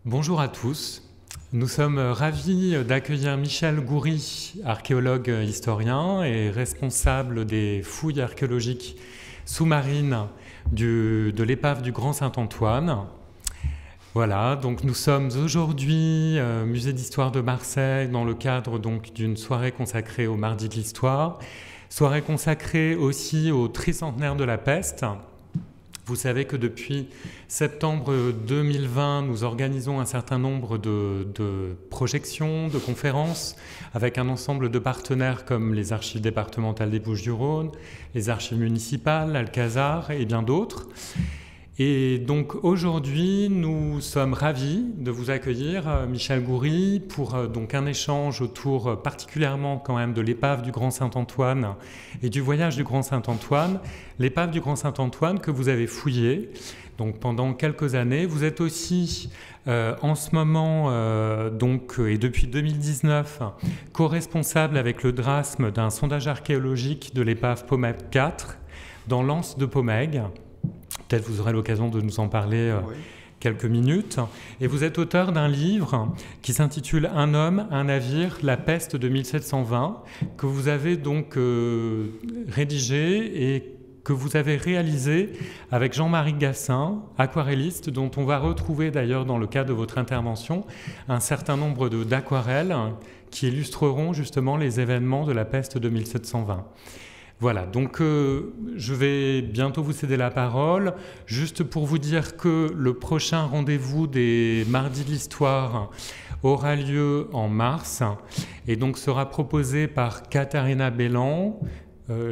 Bonjour à tous. Nous sommes ravis d'accueillir Michel Goury, archéologue historien et responsable des fouilles archéologiques sous-marines de l'épave du Grand Saint-Antoine. Voilà, donc nous sommes aujourd'hui Musée d'Histoire de Marseille dans le cadre donc d'une soirée consacrée au Mardi de l'Histoire, soirée consacrée aussi au tricentenaire de la peste. Vous savez que depuis septembre 2020, nous organisons un certain nombre de projections, de conférences, avec un ensemble de partenaires comme les archives départementales des Bouches-du-Rhône, les archives municipales, l'Alcazar et bien d'autres. Et donc aujourd'hui, nous sommes ravis de vous accueillir, Michel Goury, pour donc un échange autour particulièrement quand même de l'épave du Grand Saint-Antoine et du voyage du Grand Saint-Antoine. L'épave du Grand Saint-Antoine que vous avez fouillée donc pendant quelques années. Vous êtes aussi en ce moment et depuis 2019 co-responsable avec le DRASM d'un sondage archéologique de l'épave Pomègue 4 dans l'anse de Pomègue. Peut-être vous aurez l'occasion de nous en parler quelques minutes. Et vous êtes auteur d'un livre qui s'intitule « Un homme, un navire, la peste de 1720 » que vous avez donc rédigé et que vous avez réalisé avec Jean-Marie Gassin, aquarelliste, dont on va retrouver d'ailleurs dans le cadre de votre intervention un certain nombre d'aquarelles qui illustreront justement les événements de la peste de 1720. Voilà, donc je vais bientôt vous céder la parole, juste pour vous dire que le prochain rendez-vous des Mardis de l'Histoire aura lieu en mars et donc sera proposé par Katharina Bellan,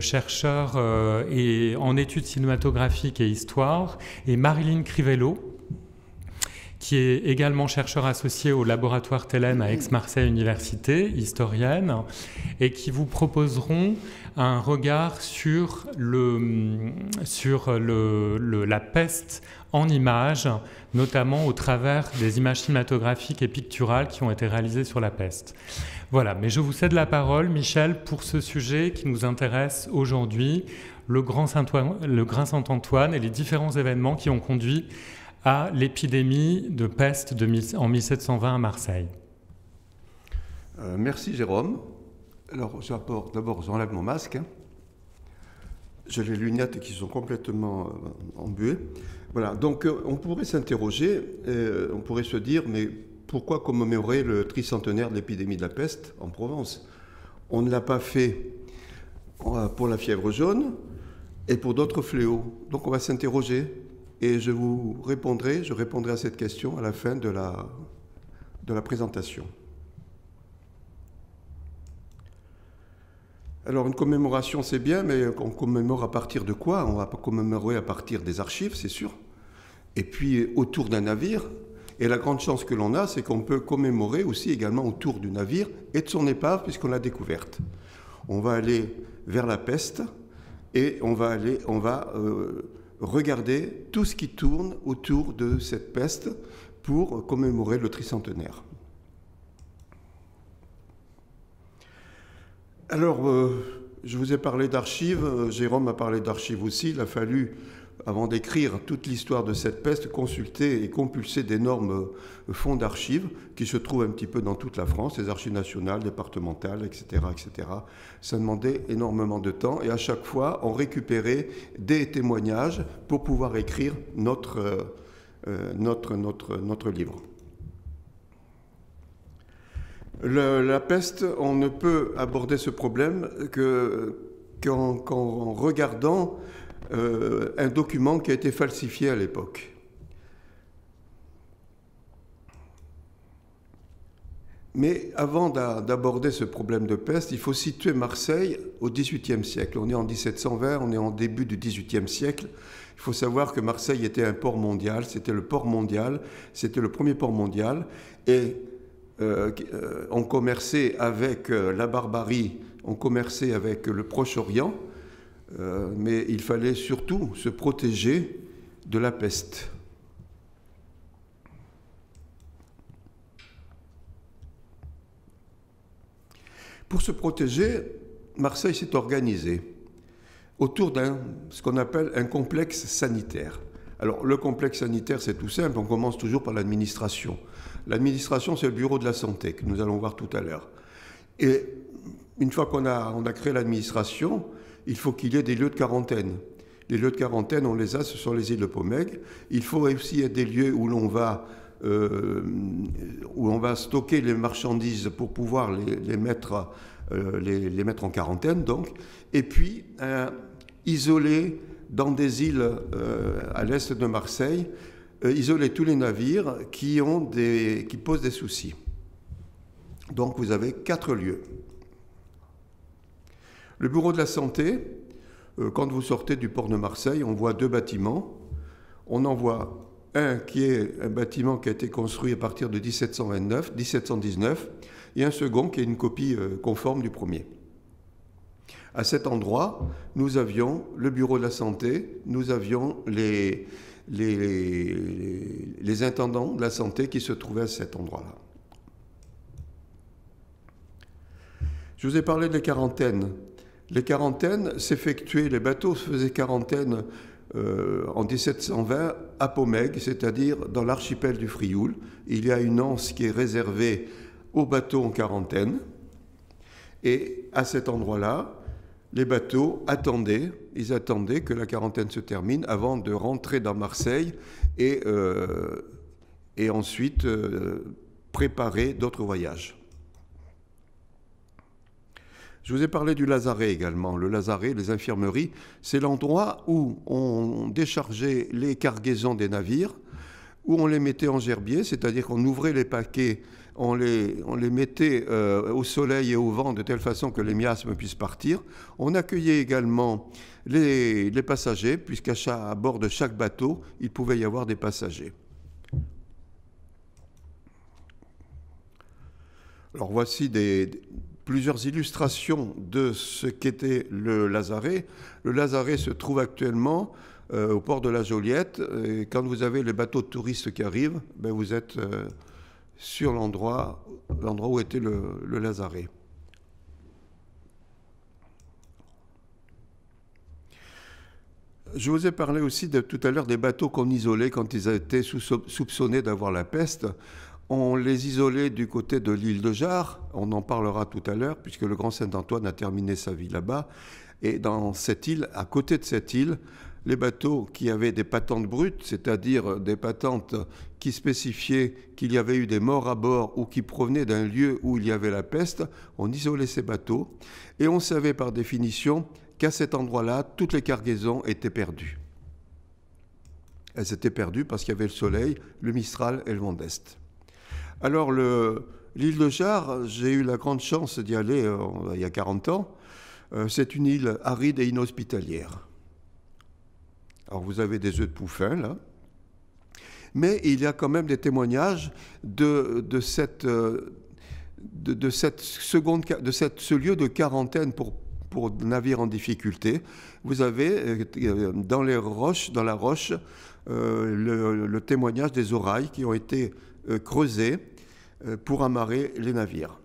chercheure en études cinématographiques et histoire, et Marilyn Crivello, qui est également chercheur associé au laboratoire Télène à Aix-Marseille Université, historienne, et qui vous proposeront un regard sur la peste en images, notamment au travers des images cinématographiques et picturales qui ont été réalisées sur la peste. Voilà, mais je vous cède la parole, Michel, pour ce sujet qui nous intéresse aujourd'hui, le Grand Saint-Antoine et les différents événements qui ont conduit à l'épidémie de peste en 1720 à Marseille. Merci Jérôme. Alors d'abord j'enlève mon masque. J'ai les lunettes qui sont complètement embuées. Voilà, donc on pourrait s'interroger, on pourrait se dire, mais pourquoi commémorer le tricentenaire de l'épidémie de la peste en Provence? On ne l'a pas fait pour la fièvre jaune et pour d'autres fléaux. Donc on va s'interroger. Et je répondrai à cette question à la fin de la présentation. Alors, une commémoration, c'est bien, mais on commémore à partir de quoi? On va pas commémorer à partir des archives, c'est sûr. Et puis, autour d'un navire. Et la grande chance que l'on a, c'est qu'on peut commémorer aussi également autour du navire et de son épave, puisqu'on l'a découverte. On va aller vers la peste et on va regarder tout ce qui tourne autour de cette peste pour commémorer le tricentenaire. Alors, je vous ai parlé d'archives, Jérôme a parlé d'archives aussi. Il a fallu, avant d'écrire toute l'histoire de cette peste, consulter et compulser d'énormes fonds d'archives qui se trouvent un petit peu dans toute la France, les archives nationales, départementales, etc., etc. Ça demandait énormément de temps et à chaque fois, on récupérait des témoignages pour pouvoir écrire notre livre. La peste, on ne peut aborder ce problème qu'en regardant un document qui a été falsifié à l'époque. Mais avant d'aborder ce problème de peste, il faut situer Marseille au XVIIIe siècle. On est en 1720, on est en début du XVIIIe siècle. Il faut savoir que Marseille était un port mondial, c'était le port mondial, c'était le premier port mondial. Et on commerçait avec la barbarie, on commerçait avec le Proche-Orient, mais il fallait surtout se protéger de la peste. Pour se protéger, Marseille s'est organisée autour ce qu'on appelle un complexe sanitaire. Alors, le complexe sanitaire, c'est tout simple. On commence toujours par l'administration. L'administration, c'est le bureau de la santé, que nous allons voir tout à l'heure. Et une fois qu'on a créé l'administration, il faut qu'il y ait des lieux de quarantaine. Les lieux de quarantaine, on les a, ce sont les îles de Pomègue. Il faut aussi des lieux où l'on va stocker les marchandises pour pouvoir les mettre en quarantaine, donc. Et puis, isoler dans des îles à l'est de Marseille, isoler tous les navires qui posent des soucis. Donc, vous avez 4 lieux. Le bureau de la santé, quand vous sortez du port de Marseille, on voit 2 bâtiments. On en voit un qui est un bâtiment qui a été construit à partir de 1719, et un second qui est une copie conforme du premier. À cet endroit, nous avions le bureau de la santé, nous avions les intendants de la santé qui se trouvaient à cet endroit-là. Je vous ai parlé des quarantaines. Les quarantaines s'effectuaient, les bateaux faisaient quarantaine en 1720 à Pomègue, c'est-à-dire dans l'archipel du Frioul. Il y a une anse qui est réservée aux bateaux en quarantaine. Et à cet endroit-là, les bateaux attendaient que la quarantaine se termine avant de rentrer dans Marseille et ensuite préparer d'autres voyages. Je vous ai parlé du lazaret également. Le lazaret, les infirmeries, c'est l'endroit où on déchargeait les cargaisons des navires, où on les mettait en gerbier, c'est-à-dire qu'on ouvrait les paquets, on les mettait au soleil et au vent de telle façon que les miasmes puissent partir. On accueillait également les passagers, puisqu'à bord de chaque bateau, il pouvait y avoir des passagers. Alors voici plusieurs illustrations de ce qu'était le lazaret. Le lazaret se trouve actuellement au port de la Joliette. Et quand vous avez les bateaux de touristes qui arrivent, vous êtes sur l'endroit où était le lazaret. Je vous ai parlé aussi tout à l'heure des bateaux qu'on isolait quand ils étaient soupçonnés d'avoir la peste. On les isolait du côté de l'île de Jard, on en parlera tout à l'heure, puisque le grand Saint-Antoine a terminé sa vie là-bas. Et dans cette île, à côté de cette île, les bateaux qui avaient des patentes brutes, c'est-à-dire des patentes qui spécifiaient qu'il y avait eu des morts à bord ou qui provenaient d'un lieu où il y avait la peste, on isolait ces bateaux. Et on savait par définition qu'à cet endroit-là, toutes les cargaisons étaient perdues. Elles étaient perdues parce qu'il y avait le soleil, le Mistral et le vent d'Est. Alors, l'île de Jard, j'ai eu la grande chance d'y aller il y a 40 ans. C'est une île aride et inhospitalière. Alors, vous avez des œufs de pouffin, là. Mais il y a quand même des témoignages de ce lieu de quarantaine pour navires en difficulté. Vous avez dans la roche, le témoignage des orailles qui ont été creusés pour amarrer les navires.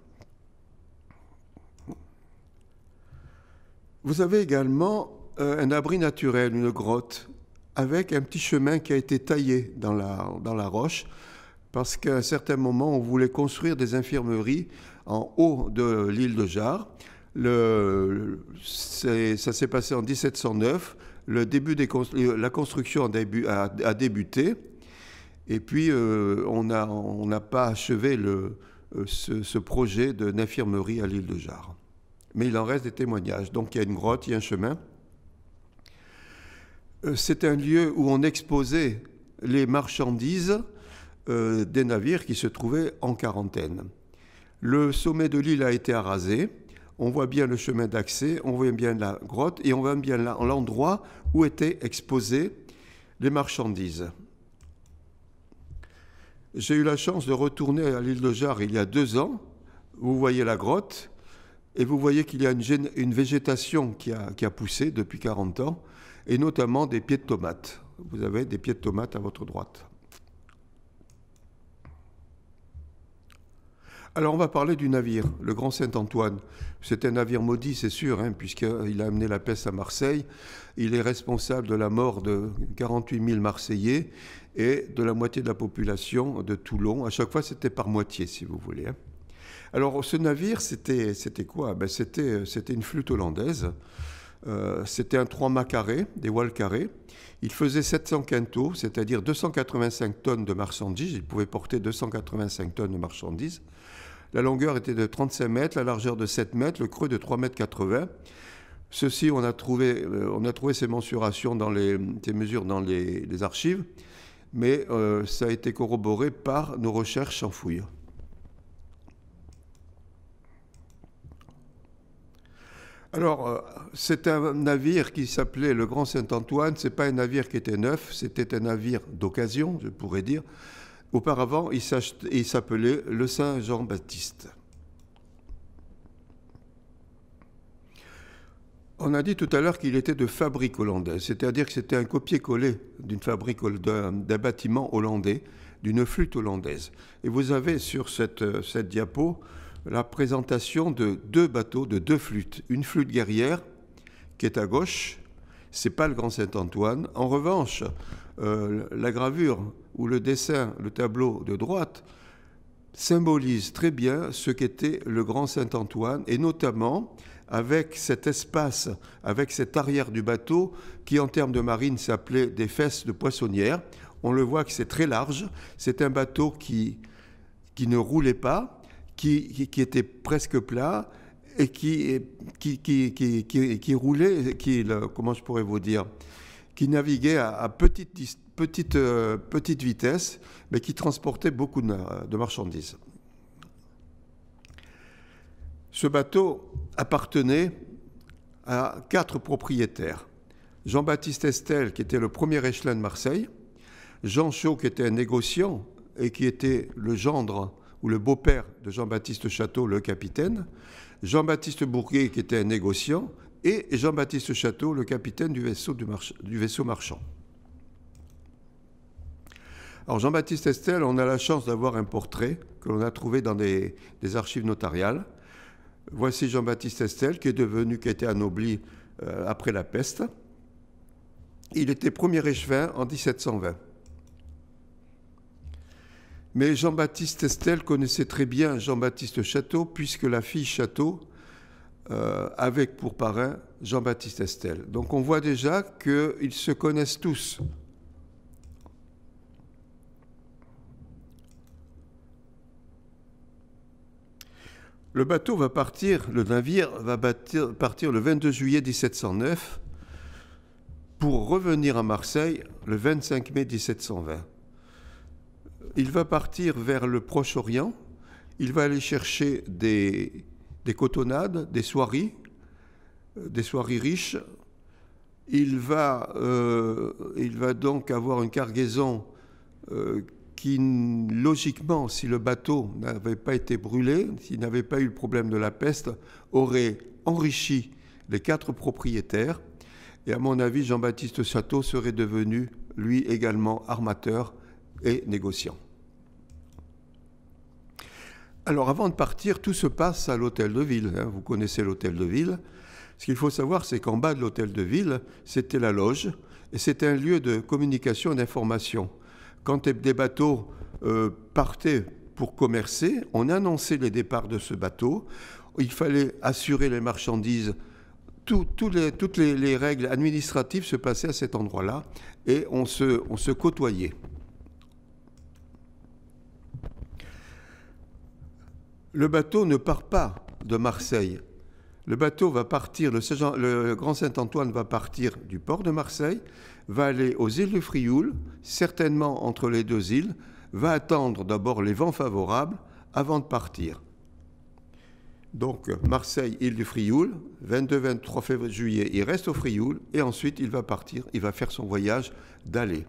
Vous avez également un abri naturel, une grotte, avec un petit chemin qui a été taillé dans la roche, parce qu'à un certain moment, on voulait construire des infirmeries en haut de l'île de Jard. Ça s'est passé en 1709. La construction a débuté. Et puis, on n'a pas achevé ce projet d'infirmerie à l'île de Jard. Mais il en reste des témoignages. Donc, il y a une grotte, il y a un chemin. C'est un lieu où on exposait les marchandises des navires qui se trouvaient en quarantaine. Le sommet de l'île a été arasé. On voit bien le chemin d'accès, on voit bien la grotte et on voit bien l'endroit où étaient exposées les marchandises. J'ai eu la chance de retourner à l'île de Jard il y a 2 ans. Vous voyez la grotte et vous voyez qu'il y a une végétation qui a poussé depuis 40 ans et notamment des pieds de tomates. Vous avez des pieds de tomates à votre droite. Alors on va parler du navire, le Grand Saint-Antoine. C'est un navire maudit, c'est sûr, hein, puisqu'il a amené la peste à Marseille. Il est responsable de la mort de 48 000 Marseillais et de la moitié de la population de Toulon. À chaque fois, c'était par moitié, si vous voulez. Hein. Alors ce navire, c'était quoi? C'était une flûte hollandaise. C'était un 3-mâts carré, des voiles carrées. Il faisait 700 quintaux, c'est-à-dire 285 tonnes de marchandises. Il pouvait porter 285 tonnes de marchandises. La longueur était de 35 mètres, la largeur de 7 mètres, le creux de 3,80 mètres. Ceci, on a trouvé ces mensurations, ces mesures dans les archives, mais ça a été corroboré par nos recherches en fouilles. Alors, c'est un navire qui s'appelait le Grand Saint-Antoine. Ce n'est pas un navire qui était neuf, c'était un navire d'occasion, je pourrais dire. Auparavant, il s'appelait le Saint-Jean-Baptiste. On a dit tout à l'heure qu'il était de fabrique hollandaise, c'est-à-dire que c'était un copier-coller d'une fabrique, d'un bâtiment hollandais, d'une flûte hollandaise. Et vous avez sur cette diapo la présentation de deux bateaux, de deux flûtes. Une flûte guerrière qui est à gauche, c'est pas le Grand Saint-Antoine. En revanche, la gravure ou le dessin, le tableau de droite, symbolise très bien ce qu'était le Grand Saint-Antoine, et notamment avec cet espace, avec cette arrière du bateau, qui en termes de marine s'appelait des fesses de poissonnière. On le voit que c'est très large, c'est un bateau qui ne roulait pas, qui était presque plat, et qui roulait, comment je pourrais vous dire, qui naviguait à petite vitesse, mais qui transportait beaucoup de marchandises. Ce bateau appartenait à 4 propriétaires. Jean-Baptiste Estel, qui était le premier échelon de Marseille, Jean Chaud, qui était un négociant et qui était le gendre ou le beau-père de Jean-Baptiste Château, le capitaine, Jean-Baptiste Bourguet, qui était un négociant, et Jean-Baptiste Château, le capitaine du vaisseau marchand. Alors Jean-Baptiste Estel, on a la chance d'avoir un portrait que l'on a trouvé dans des archives notariales. Voici Jean-Baptiste Estel, qui a été anobli après la peste. Il était premier échevin en 1720. Mais Jean-Baptiste Estel connaissait très bien Jean-Baptiste Château, puisque la fille Château avait pour parrain Jean-Baptiste Estel. Donc on voit déjà qu'ils se connaissent tous. Le navire va partir le 22 juillet 1709 pour revenir à Marseille le 25 mai 1720. Il va partir vers le Proche-Orient, il va aller chercher des cotonnades, des soieries riches. Il va donc avoir une cargaison qui, logiquement, si le bateau n'avait pas été brûlé, s'il n'avait pas eu le problème de la peste, aurait enrichi les 4 propriétaires. Et à mon avis, Jean-Baptiste Château serait devenu, lui également, armateur et négociant. Alors avant de partir, tout se passe à l'hôtel de ville. Vous connaissez l'hôtel de ville. Ce qu'il faut savoir, c'est qu'en bas de l'hôtel de ville, c'était la loge, et c'était un lieu de communication et d'information. Quand des bateaux partaient pour commercer, on annonçait les départs de ce bateau. Il fallait assurer les marchandises. Toutes les règles administratives se passaient à cet endroit-là, et on se côtoyait. Le bateau ne part pas de Marseille. Le bateau va partir, le Grand Saint-Antoine va partir du port de Marseille, va aller aux îles du Frioul, certainement entre les 2 îles, va attendre d'abord les vents favorables avant de partir. Donc Marseille, île du Frioul, 22-23 juillet, il reste au Frioul et ensuite il va partir, il va faire son voyage d'aller.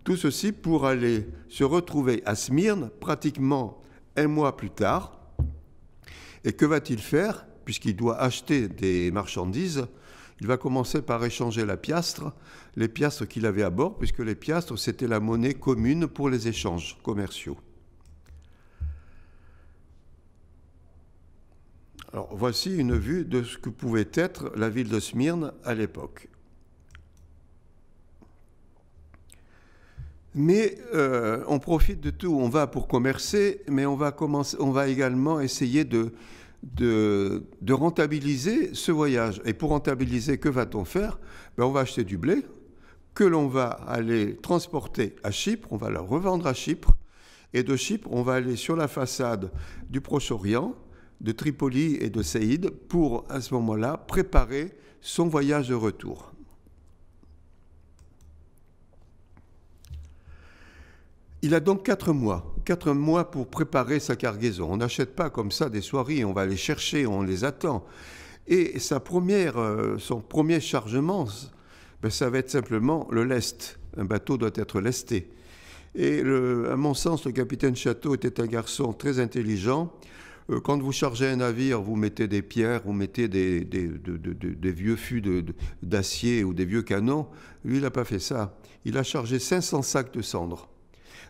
Tout ceci pour aller se retrouver à Smyrne pratiquement 1 mois plus tard. Et que va-t-il faire? Puisqu'il doit acheter des marchandises, il va commencer par échanger les piastres qu'il avait à bord, puisque les piastres, c'était la monnaie commune pour les échanges commerciaux. Alors, voici une vue de ce que pouvait être la ville de Smyrne à l'époque. Mais on profite de tout, on va pour commercer, mais on va également essayer de rentabiliser ce voyage. Et pour rentabiliser, que va-t-on faire? On va acheter du blé que l'on va aller transporter à Chypre, on va le revendre à Chypre, et de Chypre, on va aller sur la façade du Proche-Orient, de Tripoli et de Saïd, pour, à ce moment-là, préparer son voyage de retour. Il a donc 4 mois pour préparer sa cargaison. On n'achète pas comme ça des soieries, on va les chercher, on les attend. Et son premier chargement, ça va être simplement le lest. Un bateau doit être lesté. Et à mon sens, le capitaine Château était un garçon très intelligent. Quand vous chargez un navire, vous mettez des pierres, vous mettez des vieux fûts d'acier ou des vieux canons. Lui, il n'a pas fait ça. Il a chargé 500 sacs de cendres.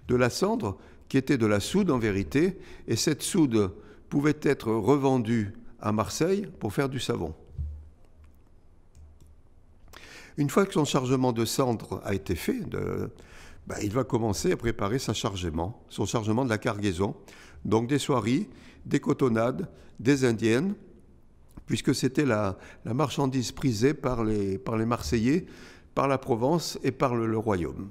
De la cendre qui était de la soude en vérité, et cette soude pouvait être revendue à Marseille pour faire du savon. Une fois que son chargement de cendre a été fait, il va commencer à préparer son chargement de la cargaison, donc des soieries, des cotonnades, des indiennes, puisque c'était la marchandise prisée par les Marseillais, par la Provence et par le royaume.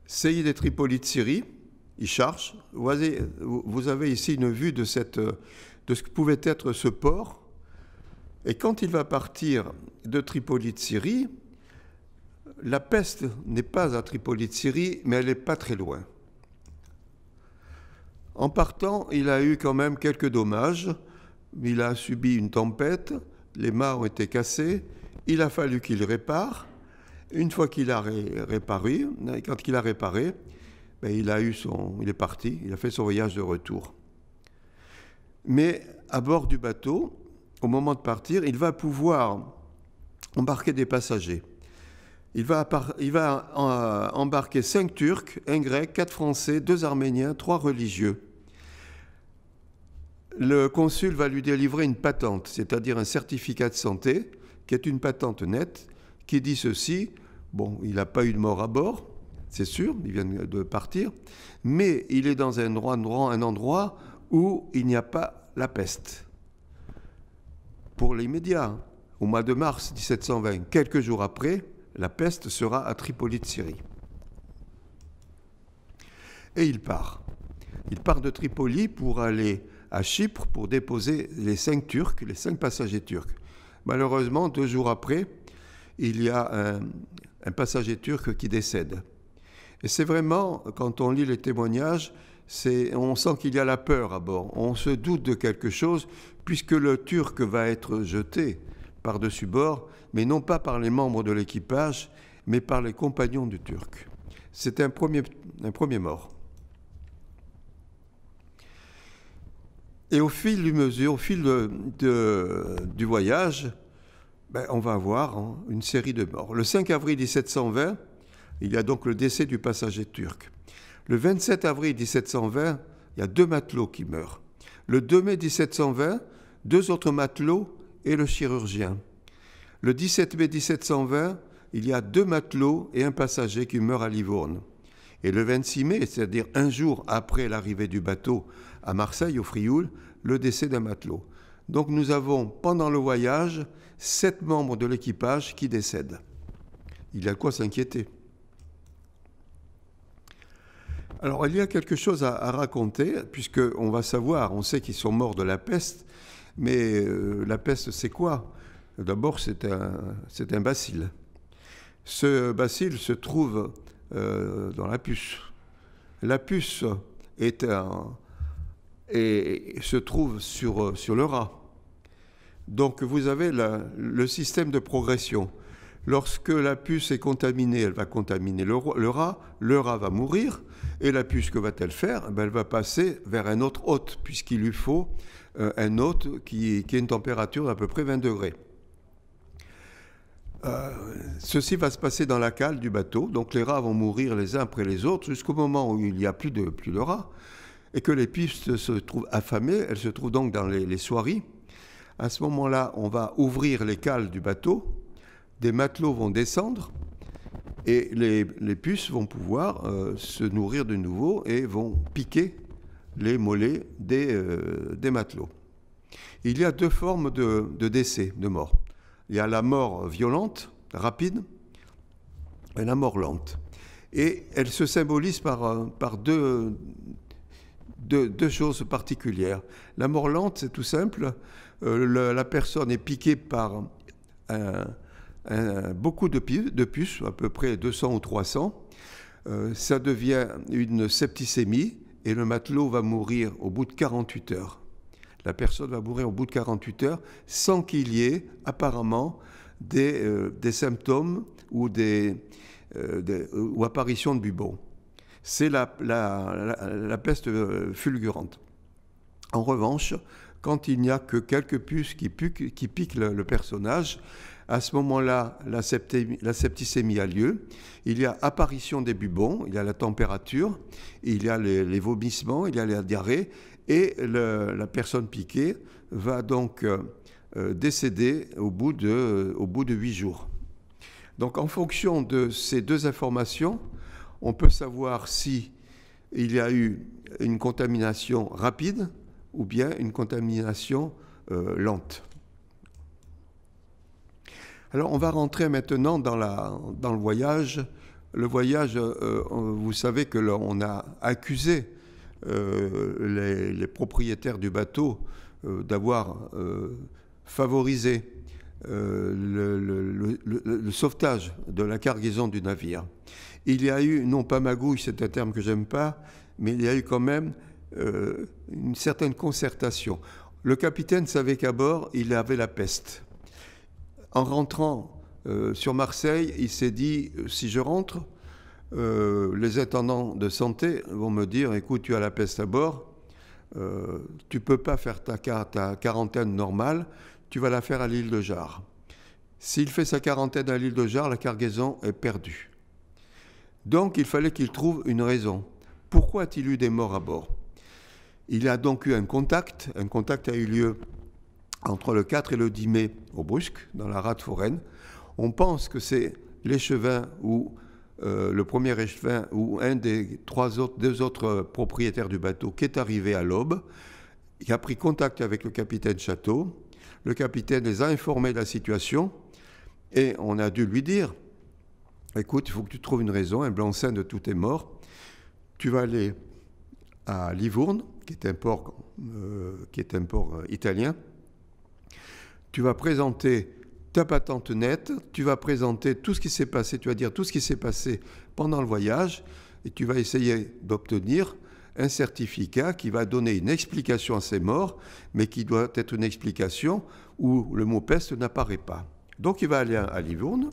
Saïd et Tripoli de Syrie, ils chargent. Vous avez ici une vue de ce que pouvait être ce port. Et quand il va partir de Tripoli de Syrie, la peste n'est pas à Tripoli de Syrie, mais elle n'est pas très loin. En partant, il a eu quand même quelques dommages. Il a subi une tempête, les mâts ont été cassés, il a fallu qu'il répare. Une fois qu'il a réparé, il est parti, il a fait son voyage de retour. Mais à bord du bateau, au moment de partir, il va pouvoir embarquer des passagers. Il va embarquer 5 Turcs, 1 Grec, 4 Français, 2 Arméniens, 3 religieux. Le consul va lui délivrer une patente, c'est-à-dire un certificat de santé, qui est une patente nette, qui dit ceci: il n'a pas eu de mort à bord, c'est sûr, il vient de partir, mais il est dans un endroit où il n'y a pas la peste. Pour l'immédiat, au mois de mars 1720, quelques jours après, la peste sera à Tripoli de Syrie. Et il part. Il part de Tripoli pour aller à Chypre pour déposer les 5 Turcs, les 5 passagers turcs. Malheureusement, 2 jours après, il y a un passager turc qui décède. Et c'est vraiment, quand on lit les témoignages, on sent qu'il y a la peur à bord. On se doute de quelque chose, puisque le Turc va être jeté par-dessus bord, mais non pas par les membres de l'équipage, mais par les compagnons du Turc. C'est un premier mort. Et au fil du voyage, on va avoir une série de morts. Le 5 avril 1720, il y a donc le décès du passager turc. Le 27 avril 1720, il y a 2 matelots qui meurent. Le 2 mai 1720, 2 autres matelots et le chirurgien. Le 17 mai 1720, il y a 2 matelots et un passager qui meurent à Livourne. Et le 26 mai, c'est-à-dire un jour après l'arrivée du bateau à Marseille, au Frioul, le décès d'un matelot. Donc nous avons, pendant le voyage, 7 membres de l'équipage qui décèdent. Il y a de quoi s'inquiéter. Alors, il y a quelque chose à raconter, puisqu'on va savoir, on sait qu'ils sont morts de la peste, mais la peste, c'est quoi? D'abord, c'est un bacille. Ce bacille se trouve dans la puce. La puce se trouve sur le rat. Donc, vous avez le système de progression. Lorsque la puce est contaminée, elle va contaminer le rat va mourir, et la puce, que va-t-elle faire? Elle va passer vers un autre hôte, puisqu'il lui faut un hôte qui a une température d'à peu près 20 degrés. Ceci va se passer dans la cale du bateau, donc les rats vont mourir les uns après les autres, jusqu'au moment où il n'y a plus de rats. et que les puces se trouvent affamées, elles se trouvent donc dans les soieries. À ce moment-là, on va ouvrir les cales du bateau, des matelots vont descendre, et les puces vont pouvoir se nourrir de nouveau et vont piquer les mollets des matelots. Il y a deux formes de décès, de mort. Il y a la mort violente, rapide, et la mort lente. Et elle se symbolise par deux choses particulières. La mort lente, c'est tout simple. La personne est piquée par beaucoup de puces, à peu près 200 ou 300. Ça devient une septicémie et le matelot va mourir au bout de 48 heures. La personne va mourir au bout de 48 heures sans qu'il y ait apparemment des symptômes ou apparition de bubons. C'est la peste fulgurante. En revanche, quand il n'y a que quelques puces qui piquent le personnage, à ce moment-là, la septicémie a lieu. Il y a apparition des bubons, il y a la température, il y a les vomissements, il y a la diarrhée, et la personne piquée va donc décéder au bout de 8 jours. Donc en fonction de ces deux informations, on peut savoir si il y a eu une contamination rapide ou bien une contamination lente. Alors on va rentrer maintenant dans le voyage. Le voyage, vous savez que on a accusé les propriétaires du bateau d'avoir favorisé le sauvetage de la cargaison du navire. Il y a eu, non pas magouille, c'est un terme que j'aime pas, mais il y a eu quand même une certaine concertation. Le capitaine savait qu'à bord, il avait la peste. En rentrant sur Marseille, il s'est dit, si je rentre, les intendants de santé vont me dire, écoute, tu as la peste à bord, tu ne peux pas faire ta quarantaine normale, tu vas la faire à l'île de Jard. S'il fait sa quarantaine à l'île de Jard, la cargaison est perdue. Donc il fallait qu'il trouve une raison. Pourquoi a-t-il eu des morts à bord? Il y a donc eu un contact. Un contact a eu lieu entre le 4 et le 10 mai au Brusque, dans la rade foraine. On pense que c'est l'échevin ou le premier échevin ou un des deux autres propriétaires du bateau qui est arrivé à l'aube, qui a pris contact avec le capitaine Château. Le capitaine les a informés de la situation et on a dû lui dire, écoute, il faut que tu trouves une raison, un blanc-seing de tout est mort. Tu vas aller à Livourne, qui est un port italien. Tu vas présenter ta patente nette, tu vas présenter tout ce qui s'est passé, tu vas dire tout ce qui s'est passé pendant le voyage et tu vas essayer d'obtenir un certificat qui va donner une explication à ces morts, mais qui doit être une explication où le mot peste n'apparaît pas. Donc il va aller à Livourne.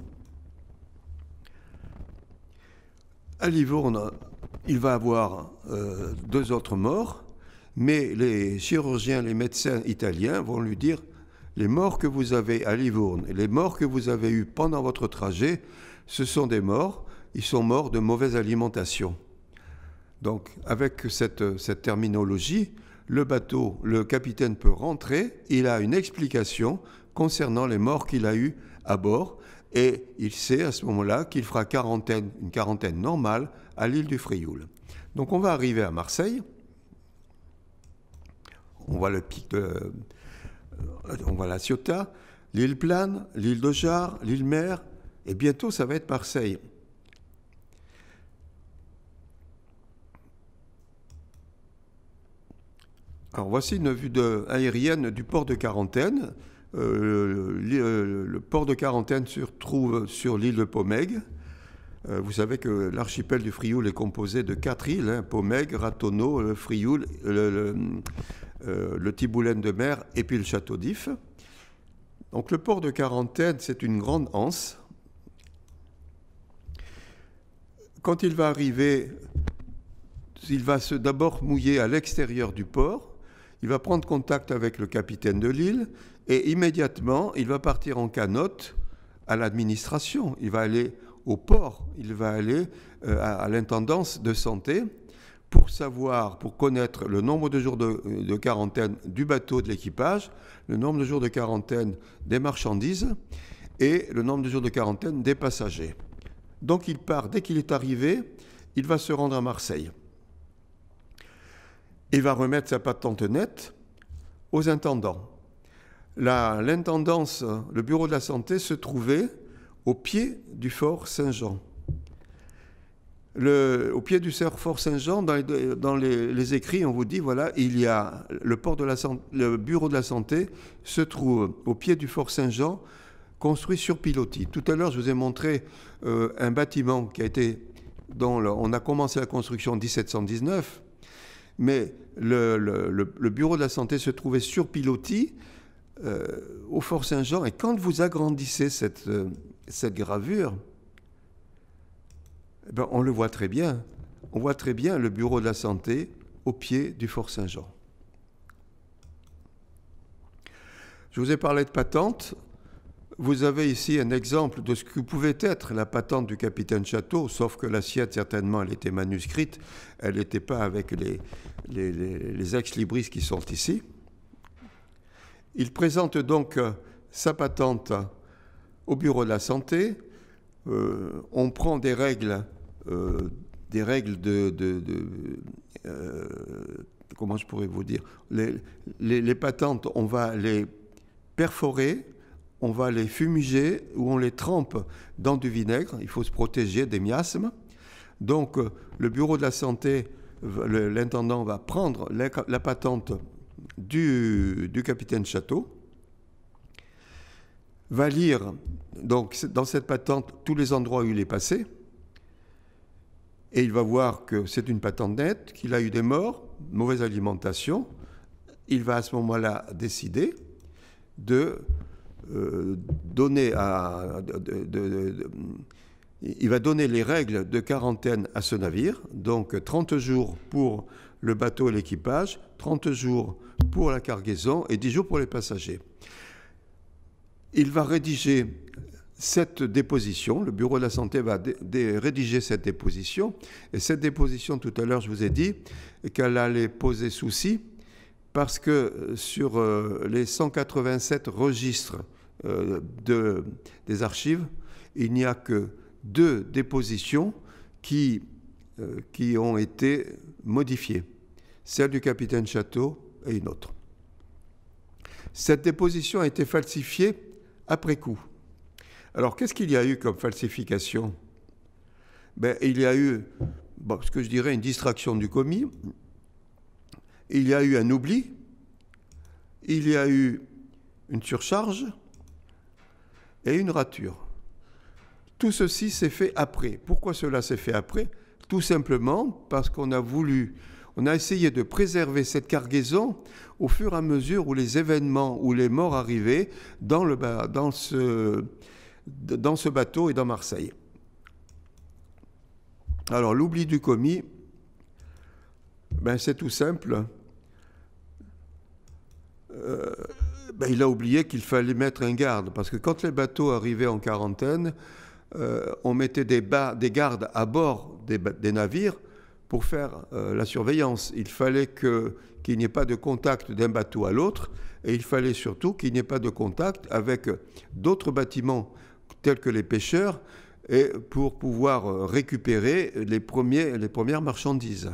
À Livourne, il va avoir 2 autres morts, mais les chirurgiens, les médecins italiens vont lui dire les morts que vous avez à Livourne et les morts que vous avez eus pendant votre trajet, ce sont des morts, ils sont morts de mauvaise alimentation. Donc, avec cette terminologie, le bateau, le capitaine peut rentrer, il a une explication concernant les morts qu'il a eus à bord, et il sait à ce moment-là qu'il fera une quarantaine normale à l'île du Frioul. Donc, on va arriver à Marseille, on voit le pic on voit la Ciotat, l'île Plane, l'île de Jard, l'île Mer, et bientôt ça va être Marseille. Alors voici une vue aérienne du port de quarantaine. Le port de quarantaine se trouve sur l'île de Pomègue. Vous savez que l'archipel du Frioul est composé de 4 îles, Pomègue, Ratonneau, le Frioul, le Tiboulen de Mer et puis le Château d'If. Donc le port de quarantaine, c'est une grande anse. Quand il va arriver, il va d'abord mouiller à l'extérieur du port. Il va prendre contact avec le capitaine de l'île et immédiatement, il va partir en canotte à l'administration. Il va aller au port, il va aller à l'intendance de santé pour connaître le nombre de jours de quarantaine du bateau, de l'équipage, le nombre de jours de quarantaine des marchandises et le nombre de jours de quarantaine des passagers. Donc il part, dès qu'il est arrivé, il va se rendre à Marseille. Il va remettre sa patente nette aux intendants. L'intendance, le bureau de la santé se trouvait au pied du fort Saint-Jean. Au pied du fort Saint-Jean, dans les écrits, on vous dit, voilà, il y a le bureau de la santé se trouve au pied du fort Saint-Jean, construit sur pilotis. Tout à l'heure, je vous ai montré un bâtiment dont on a commencé la construction en 1719, mais le bureau de la santé se trouvait sur pilotis au fort Saint-Jean. Et quand vous agrandissez cette gravure, on le voit très bien. On voit très bien le bureau de la santé au pied du fort Saint-Jean. Je vous ai parlé de patente. Vous avez ici un exemple de ce que pouvait être la patente du capitaine Château, sauf que l'assiette, certainement, elle était manuscrite. Elle n'était pas avec les ex-libris qui sont ici. Il présente donc sa patente au bureau de la santé. On prend des règles comment je pourrais vous dire, les patentes, on va les perforer, on va les fumiger ou on les trempe dans du vinaigre. Il faut se protéger des miasmes. Donc le bureau de la santé, l'intendant va prendre la patente du capitaine Château, va lire donc dans cette patente tous les endroits où il est passé, et il va voir que c'est une patente nette, qu'il a eu des morts, mauvaise alimentation. Il va à ce moment-là décider de donner il va donner les règles de quarantaine à ce navire, donc 30 jours pour le bateau et l'équipage, 30 jours pour la cargaison et 10 jours pour les passagers. Il va rédiger cette déposition, le bureau de la santé va rédiger cette déposition, et cette déposition, tout à l'heure, je vous ai dit qu'elle allait poser souci, parce que sur les 187 registres des archives, il n'y a que 2 dépositions qui ont été modifiées, celle du capitaine Château et une autre. Cette déposition a été falsifiée après coup. Alors, qu'est-ce qu'il y a eu comme falsification ? Il y a eu, ce que je dirais, une distraction du commis, il y a eu un oubli, il y a eu une surcharge et une rature. Tout ceci s'est fait après. Pourquoi cela s'est fait après ? Tout simplement parce qu'on a essayé de préserver cette cargaison au fur et à mesure où les événements, où les morts arrivaient dans ce bateau et dans Marseille. Alors, l'oubli du commis, c'est tout simple. Il a oublié qu'il fallait mettre un garde, parce que quand les bateaux arrivaient en quarantaine, on mettait des gardes à bord des navires pour faire la surveillance. Il fallait qu'il n'y ait pas de contact d'un bateau à l'autre, et il fallait surtout qu'il n'y ait pas de contact avec d'autres bâtiments tels que les pêcheurs, et pour pouvoir récupérer les premières marchandises.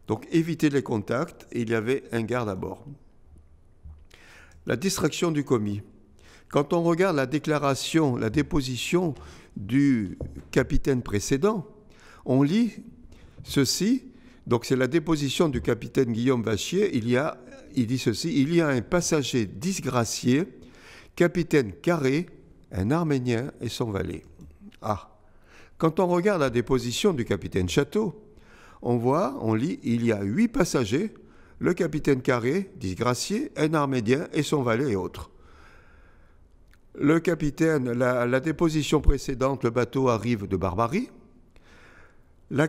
Donc éviter les contacts, et il y avait un garde à bord. La distraction du commis. Quand on regarde la déposition du capitaine précédent, on lit ceci. Donc c'est la déposition du capitaine Guillaume Vachier. Il dit ceci: il y a un passager disgracié, capitaine Carré, un Arménien et son valet. Quand on regarde la déposition du capitaine Château, on lit, il y a 8 passagers, le capitaine Carré, disgracié, un Arménien et son valet et autres. Le capitaine, la déposition précédente, le bateau arrive de Barbarie. La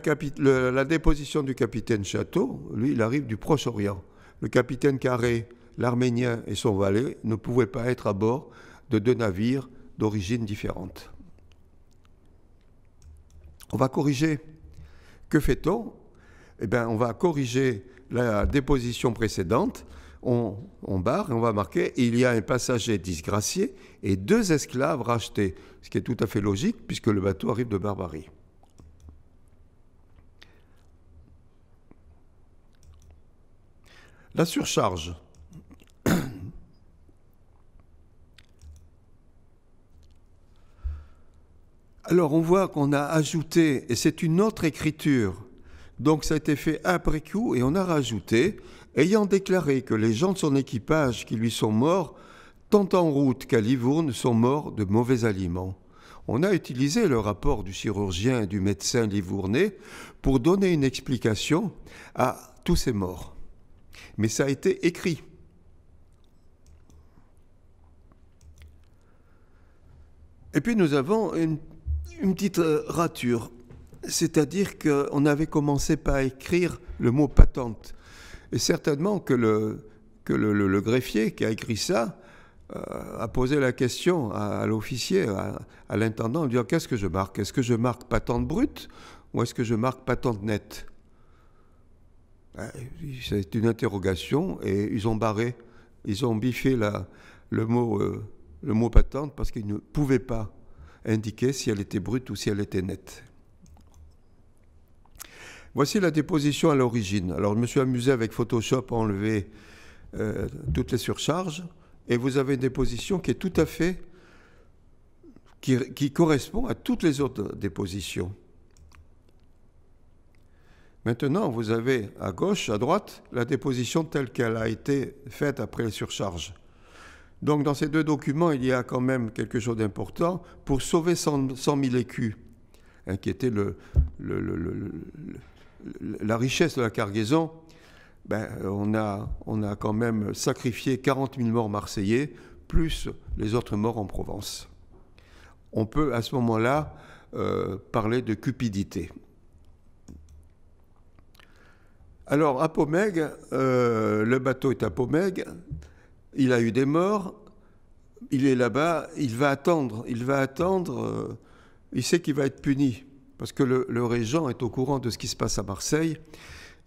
déposition du capitaine Château, lui, il arrive du Proche-Orient. Le capitaine Carré, l'Arménien et son valet ne pouvaient pas être à bord de 2 navires d'origine différente. On va corriger. Que fait-on ? eh bien, on va corriger la déposition précédente, on barre et on va marquer « Il y a un passager disgracié et 2 esclaves rachetés », ce qui est tout à fait logique puisque le bateau arrive de Barbarie. La surcharge. Alors on voit qu'on a ajouté, et c'est une autre écriture, donc ça a été fait après coup, et on a rajouté, ayant déclaré que les gens de son équipage qui lui sont morts, tant en route qu'à Livourne, sont morts de mauvais aliments. On a utilisé le rapport du chirurgien et du médecin livournais pour donner une explication à tous ces morts. Mais ça a été écrit. Et puis nous avons une petite rature, c'est-à-dire qu'on avait commencé par écrire le mot patente. Et certainement que le greffier qui a écrit ça a posé la question à l'officier, à l'intendant, en disant « Qu'est-ce que je marque? Est-ce que je marque patente brute ou est-ce que je marque patente nette ?» C'est une interrogation et ils ont barré, ils ont biffé le mot patente parce qu'ils ne pouvaient pas indiquer si elle était brute ou si elle était nette. Voici la déposition à l'origine. Alors je me suis amusé avec Photoshop à enlever toutes les surcharges et vous avez une déposition qui est tout à fait, qui correspond à toutes les autres dépositions. Maintenant, vous avez à gauche, à droite, la déposition telle qu'elle a été faite après les surcharges. Donc dans ces 2 documents, il y a quand même quelque chose d'important pour sauver 100 000 écus, hein, qui était la richesse de la cargaison. Ben, on a quand même sacrifié 40 000 morts marseillais, plus les autres morts en Provence. On peut à ce moment-là parler de cupidité. Alors à Pomègue, le bateau est à Pomègue, il a eu des morts, il est là-bas, il va attendre, il sait qu'il va être puni, parce que le régent est au courant de ce qui se passe à Marseille,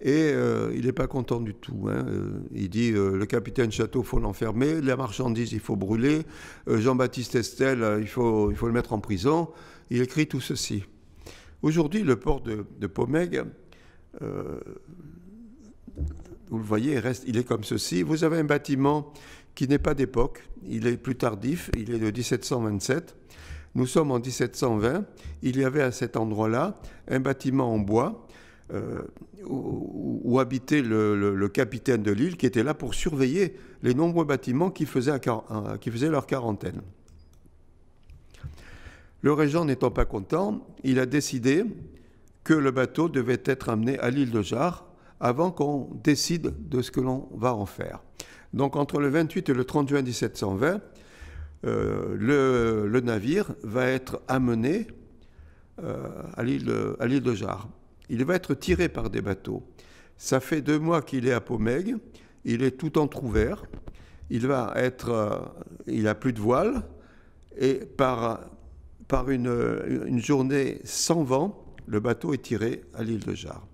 et il n'est pas content du tout. Hein. Il dit le capitaine Château, il faut l'enfermer, la marchandise, il faut brûler, Jean-Baptiste Estelle, il faut le mettre en prison. Il écrit tout ceci. Aujourd'hui, le port de Pomègue, vous le voyez, il est comme ceci. Vous avez un bâtiment qui n'est pas d'époque, il est plus tardif, il est de 1727. Nous sommes en 1720. Il y avait à cet endroit-là un bâtiment en bois où habitait le capitaine de l'île qui était là pour surveiller les nombreux bâtiments qui faisaient leur quarantaine. Le régent n'étant pas content, il a décidé que le bateau devait être amené à l'île de Jard avant qu'on décide de ce que l'on va en faire. Donc entre le 28 et le 30 juin 1720, le navire va être amené à l'île de Jard. Il va être tiré par des bateaux. Ça fait 2 mois qu'il est à Pomègue, il est tout entrouvert, il a plus de voile, et par une journée sans vent, le bateau est tiré à l'île de Jard.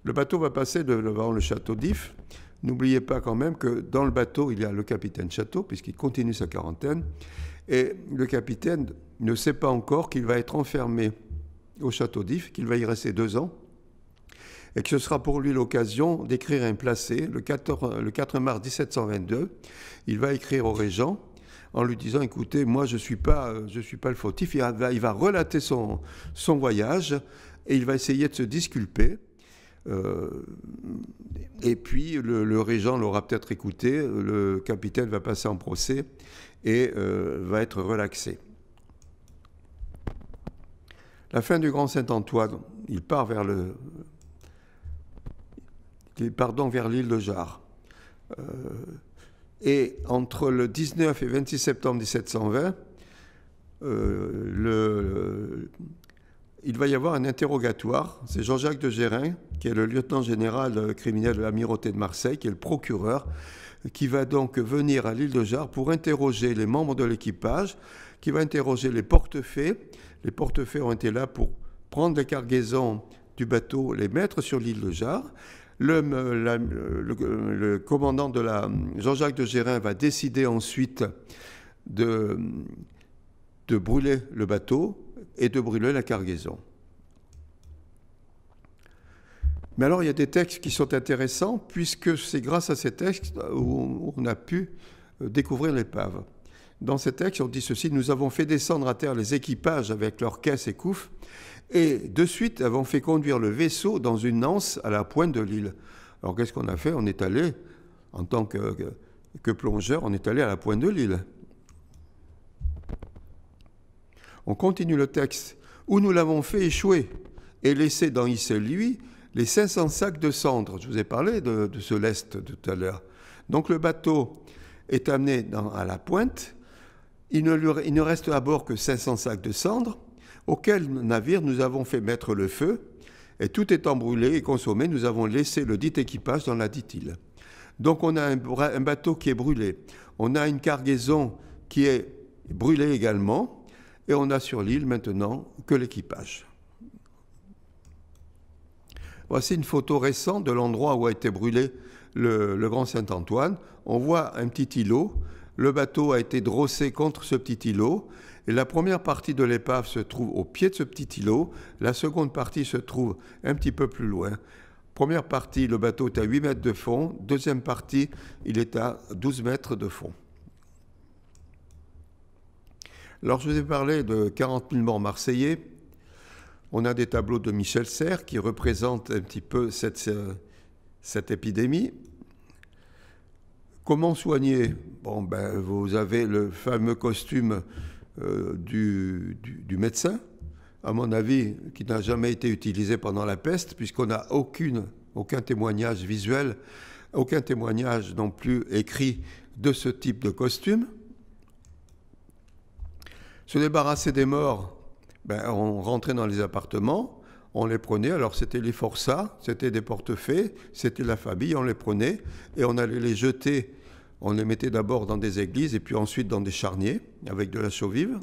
Le bateau va passer devant le château d'If. N'oubliez pas quand même que dans le bateau, il y a le capitaine Château, puisqu'il continue sa quarantaine. Et le capitaine ne sait pas encore qu'il va être enfermé au château d'If, qu'il va y rester 2 ans, et que ce sera pour lui l'occasion d'écrire un placé. Le 4 mars 1722, il va écrire au régent en lui disant « Écoutez, moi je suis pas le fautif ». Il va relater son voyage et il va essayer de se disculper. Et puis le régent l'aura peut-être écouté, le capitaine va passer en procès et va être relaxé. La fin du Grand Saint-Antoine, il part donc vers l'île de Jard. Et entre le 19 et 26 septembre 1720, il va y avoir un interrogatoire. C'est Jean-Jacques de Gérin, qui est le lieutenant général criminel de l'Amirauté de Marseille, qui est le procureur, qui va donc venir à l'île de Jard pour interroger les membres de l'équipage, qui va interroger les portefaix. Les portefaix ont été là pour prendre les cargaisons du bateau, les mettre sur l'île de Jard. Le commandant de Jean-Jacques de Gérin va décider ensuite de brûler le bateau et de brûler la cargaison. Mais alors, il y a des textes qui sont intéressants, puisque c'est grâce à ces textes où on a pu découvrir l'épave. Dans ces textes, on dit ceci: nous avons fait descendre à terre les équipages avec leurs caisses et couffes, et de suite avons fait conduire le vaisseau dans une anse à la pointe de l'île. Alors, qu'est-ce qu'on a fait? On est allé, en tant que plongeur, on est allé à la pointe de l'île. On continue le texte. Où nous l'avons fait échouer et laissé dans Issel-Lui les 500 sacs de cendres. Je vous ai parlé de ce lest tout à l'heure. Donc le bateau est amené à la pointe. Il ne reste à bord que 500 sacs de cendres, auxquels navire nous avons fait mettre le feu. Et tout étant brûlé et consommé, nous avons laissé le dit équipage dans la dite île. Donc on a un bateau qui est brûlé. On a une cargaison qui est brûlée également. Et on a sur l'île maintenant que l'équipage. Voici une photo récente de l'endroit où a été brûlé le Grand Saint-Antoine. On voit un petit îlot. Le bateau a été drossé contre ce petit îlot. Et la première partie de l'épave se trouve au pied de ce petit îlot. La seconde partie se trouve un petit peu plus loin. Première partie, le bateau est à 8 mètres de fond. Deuxième partie, il est à 12 mètres de fond. Alors, je vous ai parlé de 40 000 morts marseillais. On a des tableaux de Michel Serres qui représentent un petit peu cette épidémie. Comment soigner? Bon, vous avez le fameux costume du médecin, à mon avis, qui n'a jamais été utilisé pendant la peste, puisqu'on n'a aucun témoignage visuel, aucun témoignage non plus écrit de ce type de costume. Se débarrasser des morts, on rentrait dans les appartements, on les prenait, alors c'était les forçats, c'était des portefaix, c'était la famille, on les prenait et on allait les jeter, on les mettait d'abord dans des églises et puis ensuite dans des charniers avec de la chaux vive.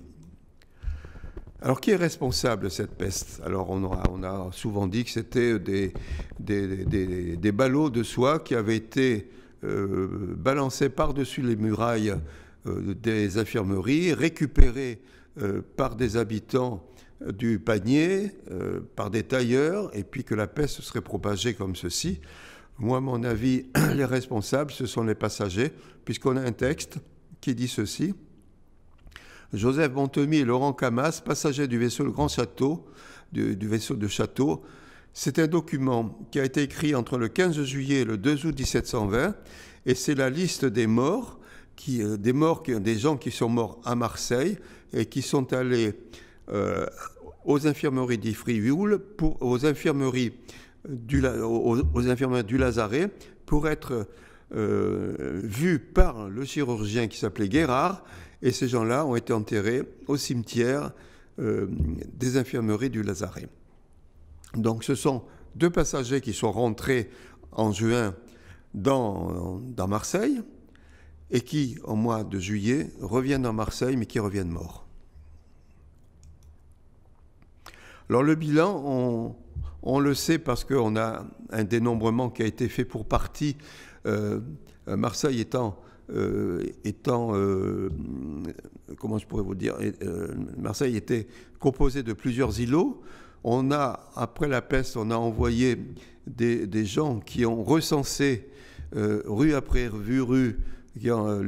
Alors qui est responsable de cette peste? Alors on a souvent dit que c'était des ballots de soie qui avaient été balancés par-dessus les murailles des infirmeries, récupérés par des habitants du panier, par des tailleurs, et puis que la peste se serait propagée comme ceci. Moi, à mon avis, les responsables, ce sont les passagers, puisqu'on a un texte qui dit ceci. Joseph Bontemie et Laurent Camas, passagers du vaisseau Le Grand Château, du vaisseau de Château. C'est un document qui a été écrit entre le 15 juillet et le 2 août 1720, et c'est la liste des morts, des gens qui sont morts à Marseille et qui sont allés aux infirmeries d'Ivry-Vioul, aux infirmeries du Lazaret, pour être vus par le chirurgien qui s'appelait Guérard, et ces gens-là ont été enterrés au cimetière des infirmeries du Lazaret. Donc ce sont deux passagers qui sont rentrés en juin dans Marseille, et qui, au mois de juillet, reviennent à Marseille, mais qui reviennent morts. Alors le bilan, on le sait parce qu'on a un dénombrement qui a été fait pour partie, Marseille étant comment je pourrais vous dire, Marseille était composée de plusieurs îlots. Après la peste, on a envoyé des gens qui ont recensé, rue après rue, qui ont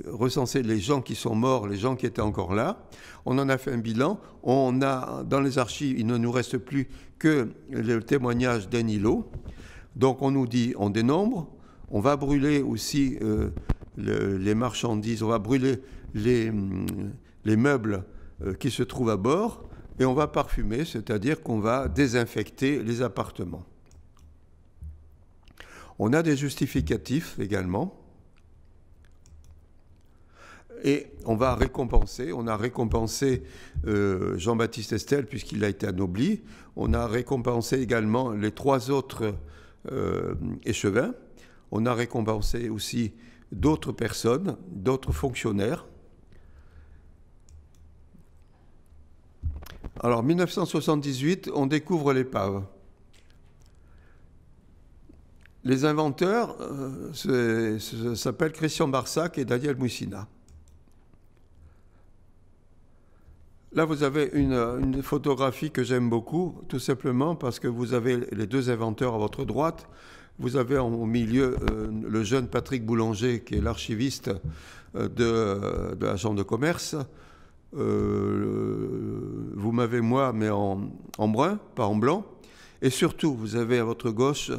recensé les gens qui sont morts, les gens qui étaient encore là. On en a fait un bilan. On a, dans les archives, il ne nous reste plus que le témoignage d'un îlot. Donc on nous dit, on dénombre, on va brûler aussi les marchandises, on va brûler les meubles qui se trouvent à bord, et on va parfumer, c'est-à-dire qu'on va désinfecter les appartements. On a des justificatifs également. Et on va récompenser, on a récompensé Jean-Baptiste Estel puisqu'il a été anobli. On a récompensé également les 3 autres échevins. On a récompensé aussi d'autres personnes, d'autres fonctionnaires. Alors, 1978, on découvre l'épave. Les inventeurs s'appellent Christian Barsac et Daniel Moussina. Là, vous avez une photographie que j'aime beaucoup, tout simplement parce que vous avez les deux inventeurs à votre droite. Vous avez au milieu le jeune Patrick Boulanger, qui est l'archiviste de la Chambre de commerce. Vous m'avez moi, mais en brun, pas en blanc. Et surtout, vous avez à votre gauche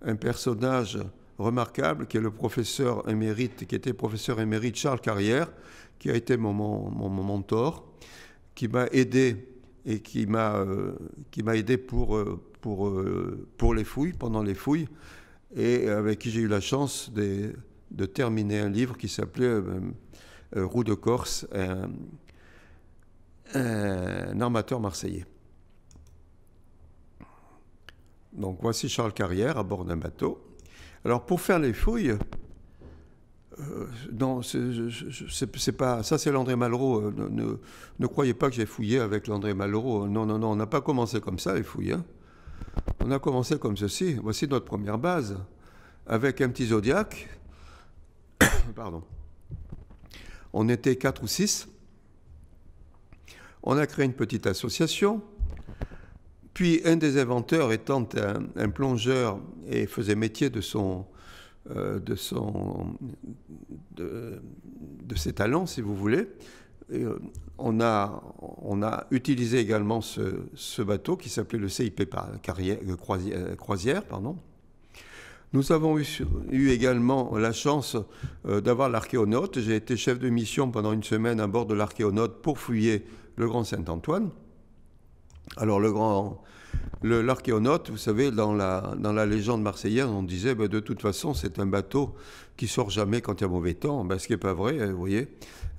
un personnage remarquable qui est le professeur émérite, qui était professeur émérite Charles Carrière, qui a été mon mentor, qui m'a aidé et qui m'a aidé pour les fouilles, pendant les fouilles, et avec qui j'ai eu la chance de terminer un livre qui s'appelait Roux de Corse, un armateur marseillais. Donc voici Charles Carrière à bord d'un bateau. Alors pour faire les fouilles, non, c'est pas ça, c'est l'André Malraux. Ne croyez pas que j'ai fouillé avec l'André Malraux. Non, non, non, on n'a pas commencé comme ça les fouilles. Hein. On a commencé comme ceci. Voici notre première base avec un petit Zodiac. Pardon. On était 4 ou 6. On a créé une petite association. Puis un des inventeurs étant un plongeur et faisait métier de ses talents, si vous voulez, et on a utilisé également ce bateau qui s'appelait le CIP Croisière. Pardon. Nous avons eu également la chance d'avoir l'Archéonaute. J'ai été chef de mission pendant une semaine à bord de l'Archéonaute pour fouiller le Grand Saint-Antoine. Alors l'Archéonaute, vous savez, dans la légende marseillaise, on disait de toute façon c'est un bateau qui sort jamais quand il y a mauvais temps. Ce qui n'est pas vrai, vous voyez.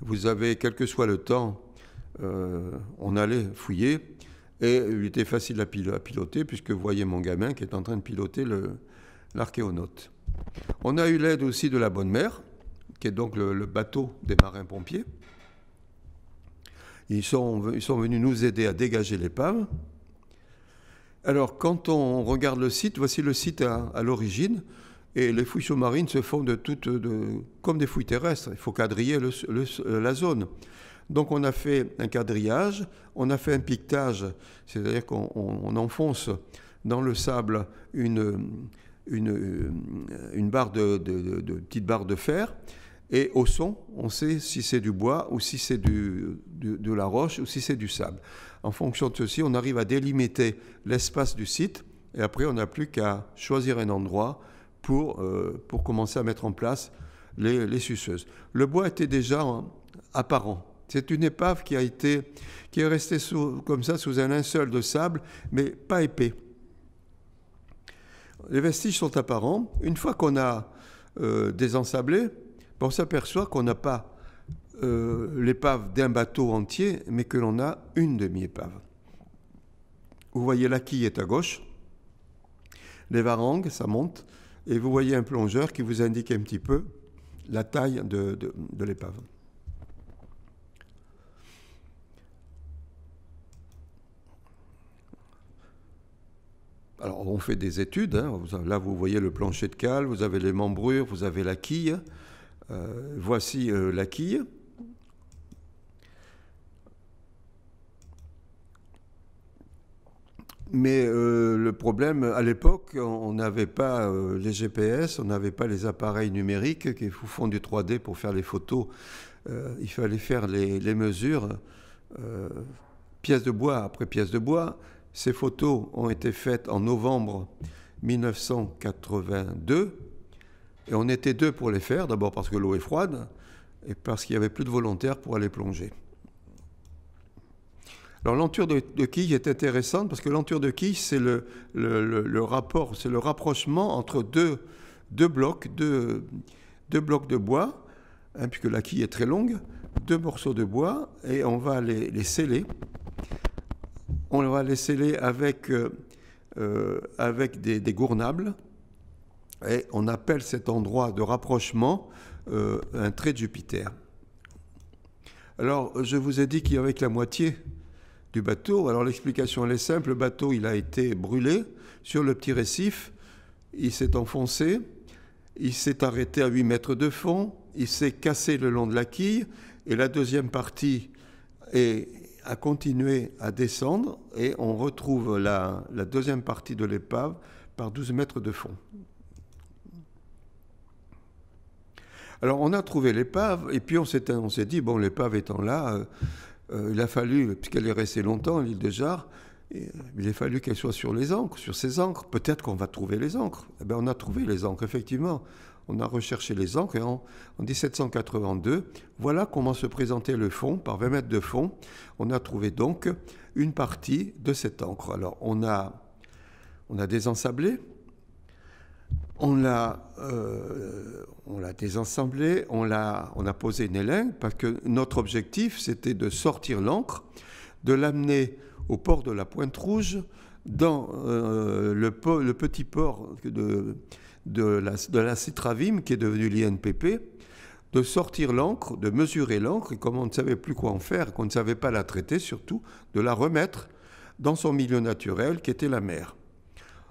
Vous avez, quel que soit le temps, on allait fouiller et il était facile à piloter puisque vous voyez mon gamin qui est en train de piloter l'Archéonaute. On a eu l'aide aussi de la Bonne Mère, qui est donc le bateau des marins-pompiers. Ils sont venus nous aider à dégager l'épave. Alors, quand on regarde le site, voici le site à l'origine, et les fouilles sous-marines se font comme des fouilles terrestres. Il faut quadriller la zone. Donc, on a fait un quadrillage, on a fait un piquetage, c'est-à-dire qu'on enfonce dans le sable une petite barre de fer, et au son, on sait si c'est du bois ou si c'est de la roche ou si c'est du sable. En fonction de ceci, on arrive à délimiter l'espace du site et après, on n'a plus qu'à choisir un endroit pour commencer à mettre en place les suceuses. Le bois était déjà apparent. C'est une épave qui est restée comme ça sous un linceul de sable, mais pas épais. Les vestiges sont apparents. Une fois qu'on a désensablé, on s'aperçoit qu'on n'a pas l'épave d'un bateau entier, mais que l'on a une demi-épave. Vous voyez la quille est à gauche, les varangues, ça monte, et vous voyez un plongeur qui vous indique un petit peu la taille de l'épave. Alors, on fait des études. Hein. Là, vous voyez le plancher de cale, vous avez les membrures, vous avez la quille. Voici la quille. Mais le problème, à l'époque, on n'avait pas les GPS, on n'avait pas les appareils numériques qui font du 3D pour faire les photos. Il fallait faire les mesures pièce de bois après pièce de bois. Ces photos ont été faites en novembre 1982 et on était 2 pour les faire, d'abord parce que l'eau est froide et parce qu'il n'y avait plus de volontaires pour aller plonger. Alors l'enture de quille est intéressante parce que l'enture de quille, c'est le rapport, c'est le rapprochement entre deux blocs de bois, hein, puisque la quille est très longue, 2 morceaux de bois, et on va les sceller. On va les sceller avec des gournables, et on appelle cet endroit de rapprochement un trait de Jupiter. Alors, je vous ai dit qu'avec la moitié du bateau. Alors l'explication elle est simple, le bateau il a été brûlé sur le petit récif, il s'est enfoncé, il s'est arrêté à 8 mètres de fond, il s'est cassé le long de la quille, et la deuxième partie a continué à descendre, et on retrouve la deuxième partie de l'épave par 12 mètres de fond. Alors on a trouvé l'épave, et puis on s'est dit, bon, l'épave étant là, il a fallu, puisqu'elle est restée longtemps, l'île de Jard, il a fallu qu'elle soit sur les ancres, sur ces ancres. Peut-être qu'on va trouver les ancres. Eh bien, on a trouvé les ancres, effectivement. On a recherché les ancres, et en 1782, voilà comment se présentait le fond, par 20 mètres de fond. On a trouvé donc une partie de cette ancre. Alors, on a désensablé, on l'a désensemblé, on a posé une élingue, parce que notre objectif, c'était de sortir l'ancre, de l'amener au port de la Pointe-Rouge, dans le petit port de la Citravim, qui est devenu l'INPP, de sortir l'ancre, de mesurer l'ancre, et comme on ne savait plus quoi en faire, qu'on ne savait pas la traiter surtout, de la remettre dans son milieu naturel, qui était la mer.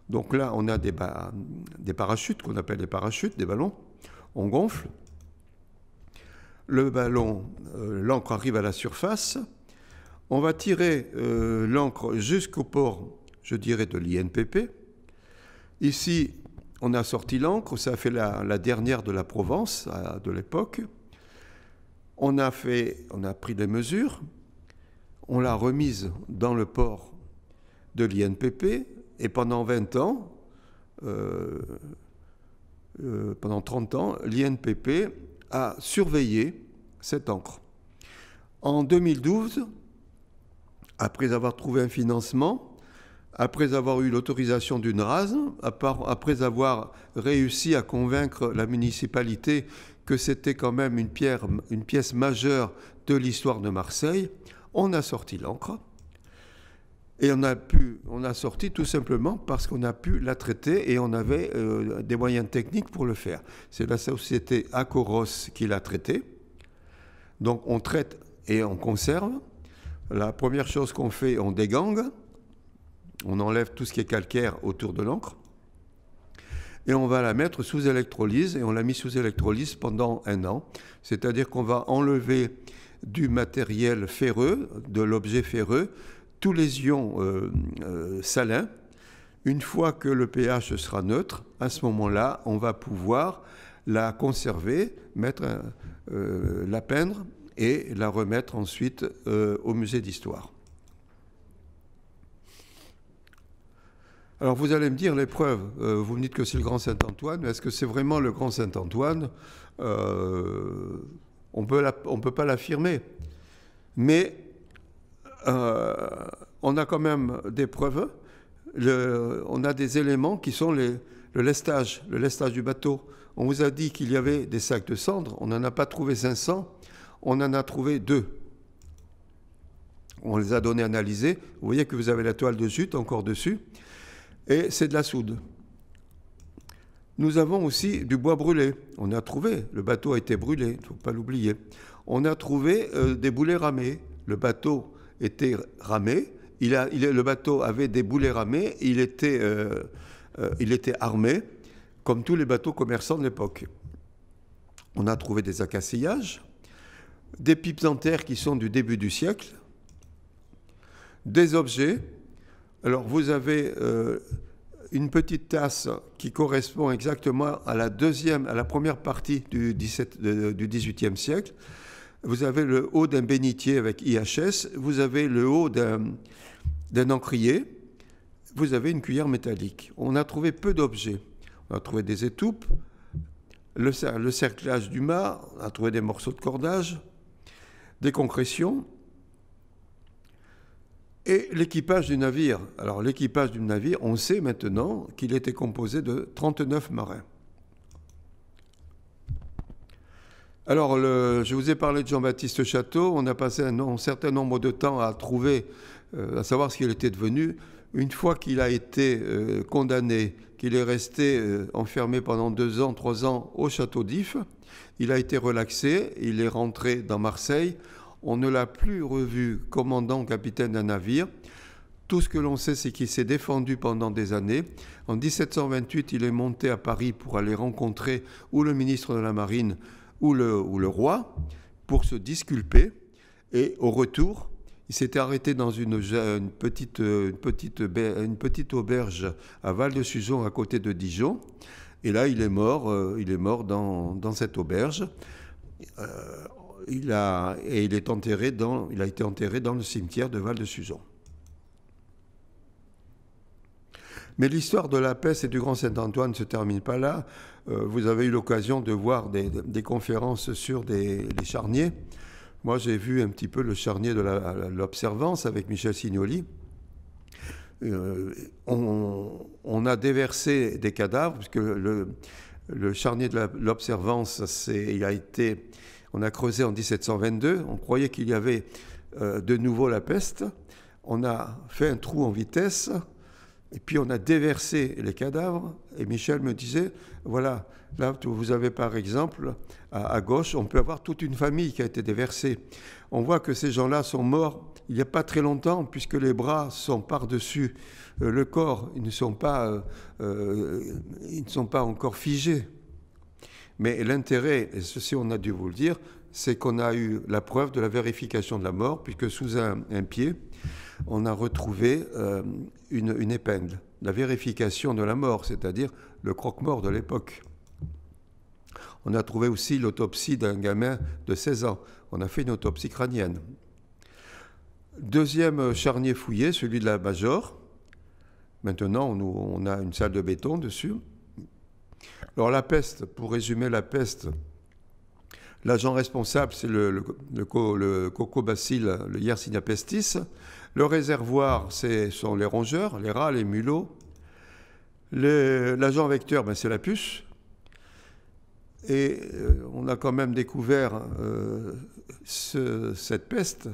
Donc là, on a des parachutes, qu'on appelle des parachutes, des ballons, on gonfle, le ballon, l'ancre arrive à la surface. On va tirer l'ancre jusqu'au port, je dirais, de l'INPP. Ici, on a sorti l'ancre, ça a fait la dernière de la Provence de l'époque. On a pris des mesures, on l'a remise dans le port de l'INPP, et pendant 20 ans, pendant 30 ans, l'INPP a surveillé cette ancre. En 2012, après avoir trouvé un financement, après avoir eu l'autorisation d'une rase, après avoir réussi à convaincre la municipalité que c'était quand même une pièce majeure de l'histoire de Marseille, on a sorti l'ancre. Et on a sorti tout simplement parce qu'on a pu la traiter et on avait des moyens techniques pour le faire. C'est la société Acoros qui l'a traitée. Donc on traite et on conserve. La première chose qu'on fait, on dégangue, on enlève tout ce qui est calcaire autour de l'encre, et on va la mettre sous électrolyse, et on l'a mis sous électrolyse pendant 1 an. C'est-à-dire qu'on va enlever du matériel ferreux, de l'objet ferreux, tous les ions salins. Une fois que le pH sera neutre, à ce moment-là, on va pouvoir la conserver, la peindre, et la remettre ensuite au musée d'histoire. Alors vous allez me dire, l'épreuve, vous me dites que c'est le Grand Saint-Antoine, mais est-ce que c'est vraiment le Grand Saint-Antoine? On ne peut pas l'affirmer. Mais on a quand même des preuves, on a des éléments qui sont le lestage du bateau. On vous a dit qu'il y avait des sacs de cendres, on n'en a pas trouvé 500, on en a trouvé 2. On les a donnés analyser. Vous voyez que vous avez la toile de jute encore dessus. Et c'est de la soude. Nous avons aussi du bois brûlé. On a trouvé, le bateau a été brûlé, il ne faut pas l'oublier. On a trouvé des boulets ramés. Le bateau était ramé. Le bateau avait des boulets ramés. Il était armé, comme tous les bateaux commerçants de l'époque. On a trouvé des accasillages, des pipes en terre qui sont du début du siècle, des objets. Alors vous avez une petite tasse qui correspond exactement à la première partie du XVIIIe siècle. Vous avez le haut d'un bénitier avec IHS, vous avez le haut d'un encrier, vous avez une cuillère métallique. On a trouvé peu d'objets. On a trouvé des étoupes, le cerclage du mât, on a trouvé des morceaux de cordage, des concrétions et l'équipage du navire. Alors l'équipage du navire, on sait maintenant qu'il était composé de 39 marins. Alors je vous ai parlé de Jean-Baptiste Château, on a passé un certain nombre de temps à trouver, à savoir ce qu'il était devenu. Une fois qu'il a été condamné, qu'il est resté enfermé pendant 2 ans, 3 ans au château d'If, il a été relaxé, il est rentré dans Marseille. On ne l'a plus revu commandant ou capitaine d'un navire. Tout ce que l'on sait, c'est qu'il s'est défendu pendant des années. En 1728, il est monté à Paris pour aller rencontrer ou le ministre de la Marine ou le roi pour se disculper. Et au retour, il s'était arrêté dans une petite auberge à Val-de-Suzon, à côté de Dijon. Et là, il est mort dans cette auberge. Il a été enterré dans le cimetière de Val-de-Suzon. Mais l'histoire de la peste et du Grand Saint-Antoine ne se termine pas là. Vous avez eu l'occasion de voir des conférences sur les charniers. Moi, j'ai vu un petit peu le charnier de l'Observance avec Michel Signoli. On a déversé des cadavres, puisque le charnier de l'Observance, on a creusé en 1722. On croyait qu'il y avait de nouveau la peste. On a fait un trou en vitesse. Et puis on a déversé les cadavres, et Michel me disait, voilà, là vous avez par exemple, à gauche, on peut avoir toute une famille qui a été déversée. On voit que ces gens-là sont morts il n'y a pas très longtemps, puisque les bras sont par-dessus le corps, ils ne sont pas encore figés. Mais l'intérêt, et ceci on a dû vous le dire, c'est qu'on a eu la preuve de la vérification de la mort, puisque sous un pied, on a retrouvé une épingle, la vérification de la mort, c'est-à-dire le croque-mort de l'époque. On a trouvé aussi l'autopsie d'un gamin de 16 ans. On a fait une autopsie crânienne. Deuxième charnier fouillé, celui de la Major. Maintenant, on a une salle de béton dessus. Alors la peste, pour résumer la peste, l'agent responsable, c'est le cocobacille, le Yersinia pestis. Le réservoir, ce sont les rongeurs, les rats, les mulots. L'agent vecteur, c'est la puce. Et on a quand même découvert cette peste.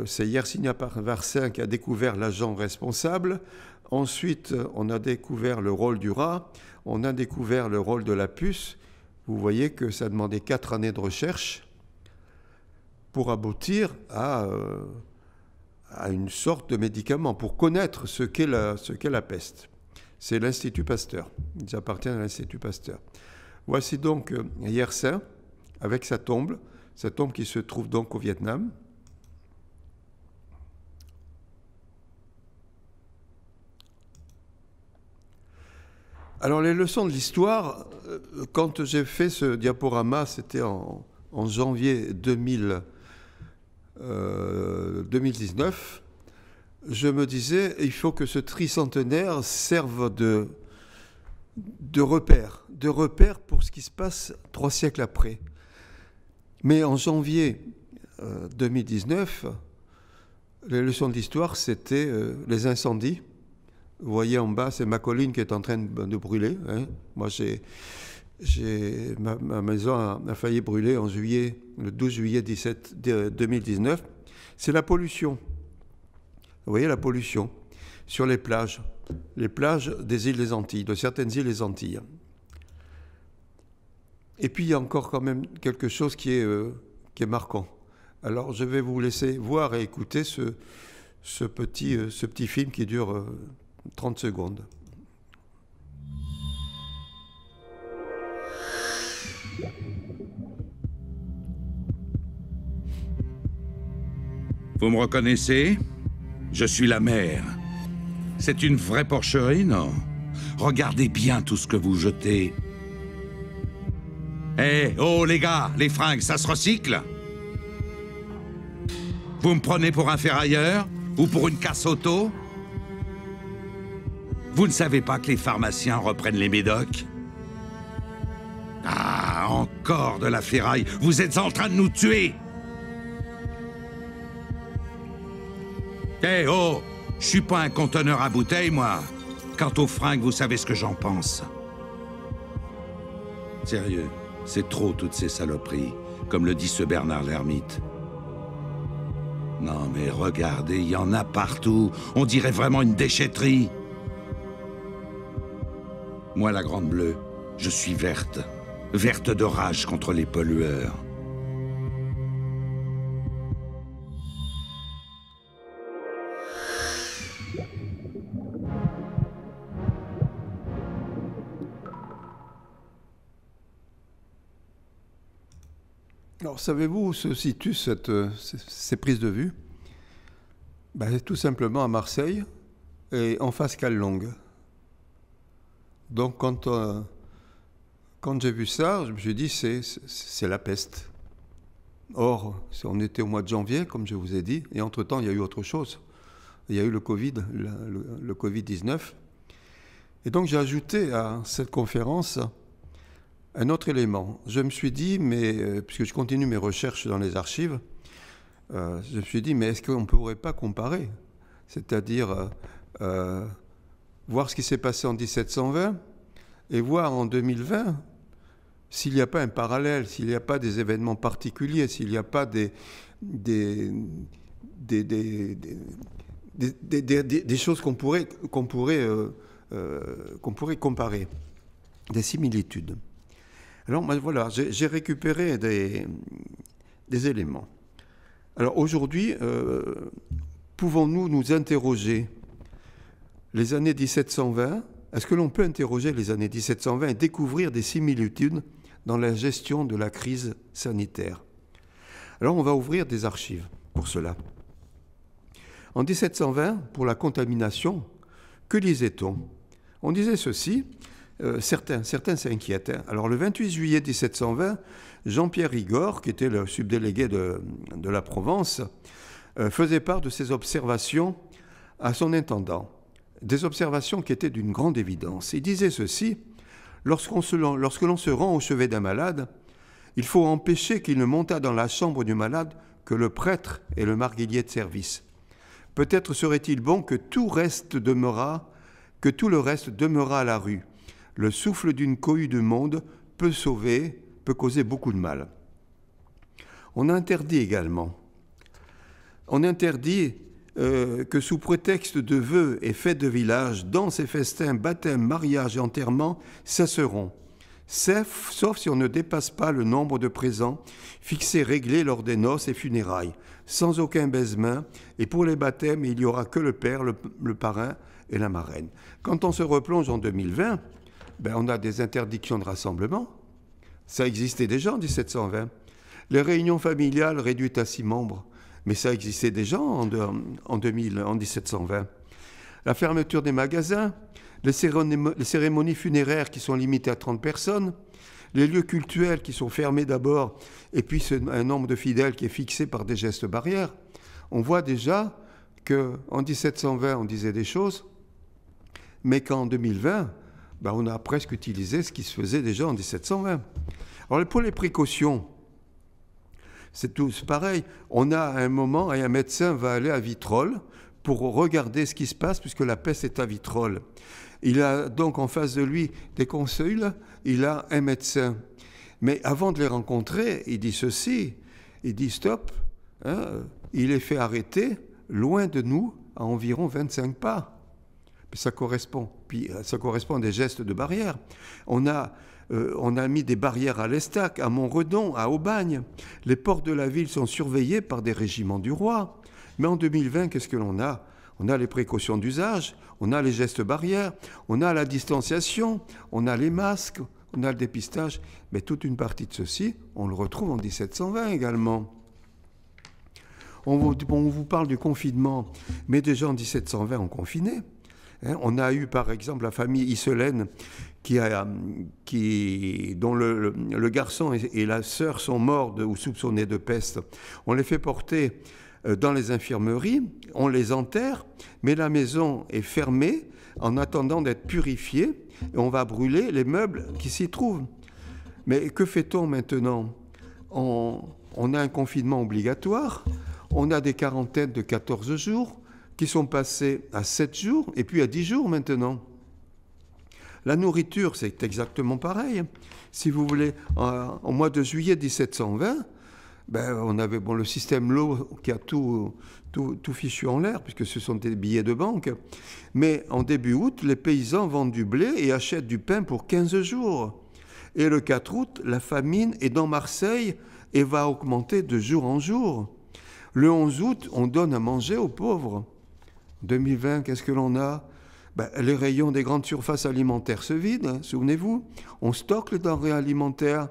C'est Yersinia parvacin qui a découvert l'agent responsable. Ensuite, on a découvert le rôle du rat. On a découvert le rôle de la puce. Vous voyez que ça demandait 4 années de recherche pour aboutir à une sorte de médicament, pour connaître ce qu'est la peste. C'est l'Institut Pasteur. Ils appartiennent à l'Institut Pasteur. Voici donc Yersin avec sa tombe qui se trouve donc au Vietnam. Alors les leçons de l'histoire, quand j'ai fait ce diaporama, c'était en janvier 2019, je me disais, il faut que ce tricentenaire serve de repère pour ce qui se passe 3 siècles après. Mais en janvier 2019, les leçons de l'histoire, c'était les incendies. Vous voyez en bas, c'est ma colline qui est en train de brûler. Hein. Moi, ma maison a failli brûler en juillet, le 12 juillet 2019. C'est la pollution. Vous voyez la pollution sur les plages des îles des Antilles, de certaines îles des Antilles. Et puis, il y a encore quand même quelque chose qui est marquant. Alors, je vais vous laisser voir et écouter ce petit film qui dure 30 secondes. Vous me reconnaissez? Je suis la mer. C'est une vraie porcherie, non? Regardez bien tout ce que vous jetez. Oh les gars, les fringues, ça se recycle? Vous me prenez pour un ferrailleur? Ou pour une casse auto? Vous ne savez pas que les pharmaciens reprennent les médocs? Ah, encore de la ferraille. Vous êtes en train de nous tuer. Oh, je suis pas un conteneur à bouteilles, moi. Quant aux fringues, vous savez ce que j'en pense. Sérieux, c'est trop toutes ces saloperies, comme le dit ce Bernard l'ermite. Non mais regardez, il y en a partout. On dirait vraiment une déchetterie. Moi, la Grande Bleue, je suis verte. Verte de rage contre les pollueurs. Alors, savez-vous où se situent ces prises de vue? Tout simplement à Marseille et en face Callongue. Donc, quand j'ai vu ça, je me suis dit, c'est la peste. Or, on était au mois de janvier, comme je vous ai dit, et entre-temps, il y a eu autre chose. Il y a eu le Covid, le Covid-19. Et donc, j'ai ajouté à cette conférence un autre élément. Je me suis dit, puisque je continue mes recherches dans les archives, je me suis dit, mais est-ce qu'on ne pourrait pas comparer? C'est-à-dire voir ce qui s'est passé en 1720 et voir en 2020 s'il n'y a pas un parallèle, s'il n'y a pas des événements particuliers, s'il n'y a pas des choses qu'on pourrait comparer, des similitudes. Alors voilà, j'ai récupéré des éléments. Alors aujourd'hui, pouvons-nous nous interroger les années 1720? Est-ce que l'on peut interroger les années 1720 et découvrir des similitudes dans la gestion de la crise sanitaire? Alors on va ouvrir des archives pour cela. En 1720, pour la contamination, que disait-on? On disait ceci, certains s'inquiètent. Alors le 28 juillet 1720, Jean-Pierre Igor, qui était le subdélégué de la Provence, faisait part de ses observations à son intendant. Des observations qui étaient d'une grande évidence. Il disait ceci, lorsque l'on se rend au chevet d'un malade, il faut empêcher qu'il ne montât dans la chambre du malade que le prêtre et le marguillier de service. Peut-être serait-il bon que tout le reste demeurât à la rue. Le souffle d'une cohue de monde peut causer beaucoup de mal. On interdit également. Que sous prétexte de vœux et fêtes de village, danses et festins, baptêmes, mariages et enterrements cesseront, sauf si on ne dépasse pas le nombre de présents fixés réglés lors des noces et funérailles, sans aucun baise-main, et pour les baptêmes, il n'y aura que le père, le parrain et la marraine. Quand on se replonge en 2020, on a des interdictions de rassemblement. Ça existait déjà en 1720. Les réunions familiales réduites à 6 membres. Mais ça existait déjà en 1720. La fermeture des magasins, les cérémonies funéraires qui sont limitées à 30 personnes, les lieux cultuels qui sont fermés d'abord, et puis un nombre de fidèles qui est fixé par des gestes barrières. On voit déjà qu'en 1720, on disait des choses, mais qu'en 2020, on a presque utilisé ce qui se faisait déjà en 1720. Alors pour les précautions, c'est pareil. On a un moment, et un médecin va aller à Vitrolles pour regarder ce qui se passe, puisque la peste est à Vitrolles. Il a donc en face de lui des consuls, il a un médecin. Mais avant de les rencontrer, il dit ceci, il dit stop, il est fait arrêter loin de nous, à environ 25 pas. Ça correspond à des gestes de barrière. On a mis des barrières à l'Estac, à Montredon, à Aubagne. Les portes de la ville sont surveillées par des régiments du roi. Mais en 2020, qu'est-ce que l'on a? On a les précautions d'usage, on a les gestes barrières, on a la distanciation, on a les masques, on a le dépistage. Mais toute une partie de ceci, on le retrouve en 1720 également. On vous parle du confinement, mais déjà en 1720, on confinait. On a eu par exemple la famille Isselène dont le garçon et la sœur sont morts ou soupçonnés de peste. On les fait porter dans les infirmeries, on les enterre, mais la maison est fermée en attendant d'être purifiée et on va brûler les meubles qui s'y trouvent. Mais que fait-on maintenant? On a un confinement obligatoire, on a des quarantaines de 14 jours, qui sont passés à 7 jours et puis à 10 jours maintenant. La nourriture, c'est exactement pareil. Si vous voulez, au mois de juillet 1720, on avait le système Lowe qui a tout fichu en l'air, puisque ce sont des billets de banque. Mais en début août, les paysans vendent du blé et achètent du pain pour 15 jours. Et le 4 août, la famine est dans Marseille et va augmenter de jour en jour. Le 11 août, on donne à manger aux pauvres. 2020, qu'est-ce que l'on a? Les rayons des grandes surfaces alimentaires se vident, souvenez-vous. On stocke les denrées alimentaires.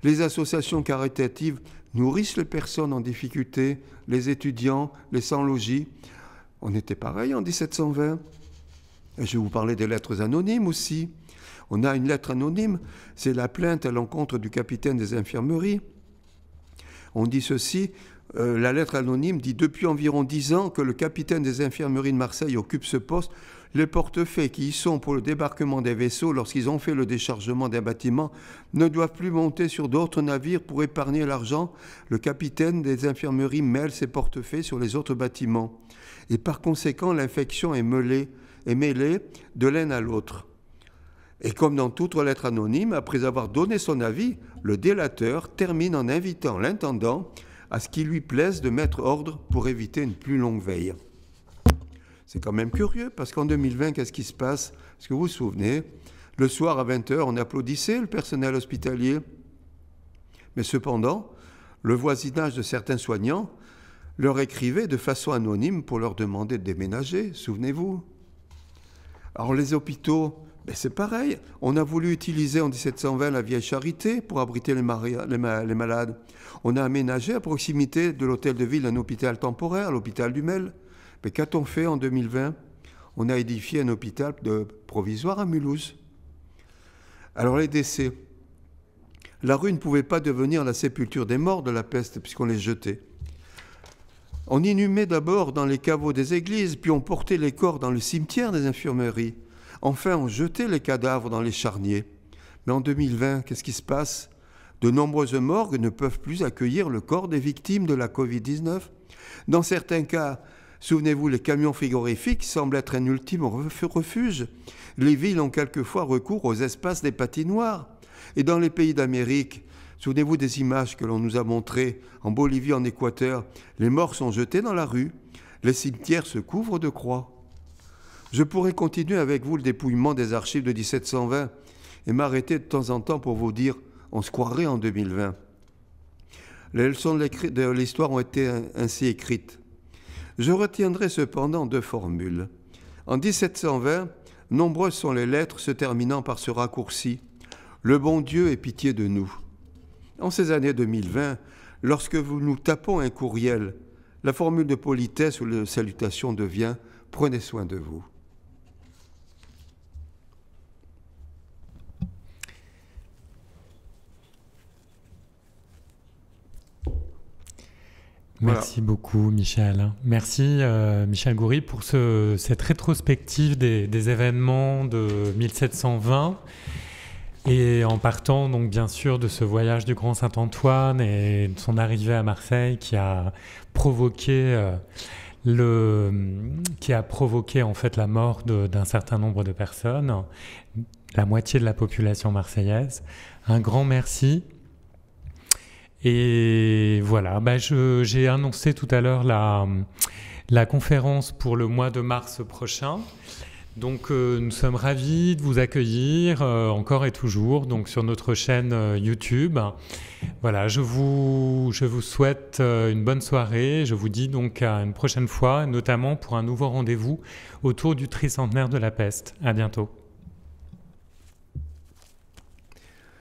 Les associations caritatives nourrissent les personnes en difficulté, les étudiants, les sans-logis. On était pareil en 1720. Et je vais vous parler des lettres anonymes aussi. On a une lettre anonyme, c'est la plainte à l'encontre du capitaine des infirmeries. On dit ceci, la lettre anonyme dit « Depuis environ 10 ans que le capitaine des infirmeries de Marseille occupe ce poste, les portefaix qui y sont pour le débarquement des vaisseaux lorsqu'ils ont fait le déchargement d'un bâtiment ne doivent plus monter sur d'autres navires pour épargner l'argent. Le capitaine des infirmeries mêle ses portefaix sur les autres bâtiments. Et par conséquent, l'infection est mêlée de l'un à l'autre. » Et comme dans toute lettre anonyme, après avoir donné son avis, le délateur termine en invitant l'intendant à ce qu'il lui plaise de mettre ordre pour éviter une plus longue veille. C'est quand même curieux, parce qu'en 2020, qu'est-ce qui se passe? Est-ce que vous vous souvenez? Le soir à 20h, on applaudissait le personnel hospitalier. Mais cependant, le voisinage de certains soignants leur écrivait de façon anonyme pour leur demander de déménager, souvenez-vous. Alors les hôpitaux, c'est pareil. On a voulu utiliser en 1720 la vieille charité pour abriter les malades. On a aménagé à proximité de l'hôtel de ville un hôpital temporaire, l'hôpital du Mel. Mais qu'a-t-on fait en 2020? On a édifié un hôpital provisoire à Mulhouse. Alors les décès. La rue ne pouvait pas devenir la sépulture des morts de la peste puisqu'on les jetait. On inhumait d'abord dans les caveaux des églises, puis on portait les corps dans le cimetière des infirmeries. Enfin, on jetait les cadavres dans les charniers. Mais en 2020, qu'est-ce qui se passe? De nombreuses morgues ne peuvent plus accueillir le corps des victimes de la Covid-19. Dans certains cas, souvenez-vous, les camions frigorifiques semblent être un ultime refuge. Les villes ont quelquefois recours aux espaces des patinoires. Et dans les pays d'Amérique, souvenez-vous des images que l'on nous a montrées en Bolivie, en Équateur, les morts sont jetés dans la rue, les cimetières se couvrent de croix. Je pourrais continuer avec vous le dépouillement des archives de 1720 et m'arrêter de temps en temps pour vous dire on se croirait en 2020. Les leçons de l'histoire ont été ainsi écrites. Je retiendrai cependant 2 formules. En 1720, nombreuses sont les lettres se terminant par ce raccourci « Le bon Dieu ait pitié de nous ». En ces années 2020, lorsque nous tapons un courriel, la formule de politesse ou de salutation devient « Prenez soin de vous ». Merci beaucoup, Michel. Merci, Michel Goury, pour cette rétrospective des événements de 1720 et en partant donc bien sûr de ce voyage du Grand Saint-Antoine et de son arrivée à Marseille qui a provoqué en fait la mort d'un certain nombre de personnes, la moitié de la population marseillaise. Un grand merci. Et voilà, j'ai annoncé tout à l'heure la conférence pour le mois de mars prochain. Donc nous sommes ravis de vous accueillir encore et toujours donc, sur notre chaîne YouTube. Voilà, je vous souhaite une bonne soirée. Je vous dis donc à une prochaine fois, notamment pour un nouveau rendez-vous autour du tricentenaire de la peste. À bientôt.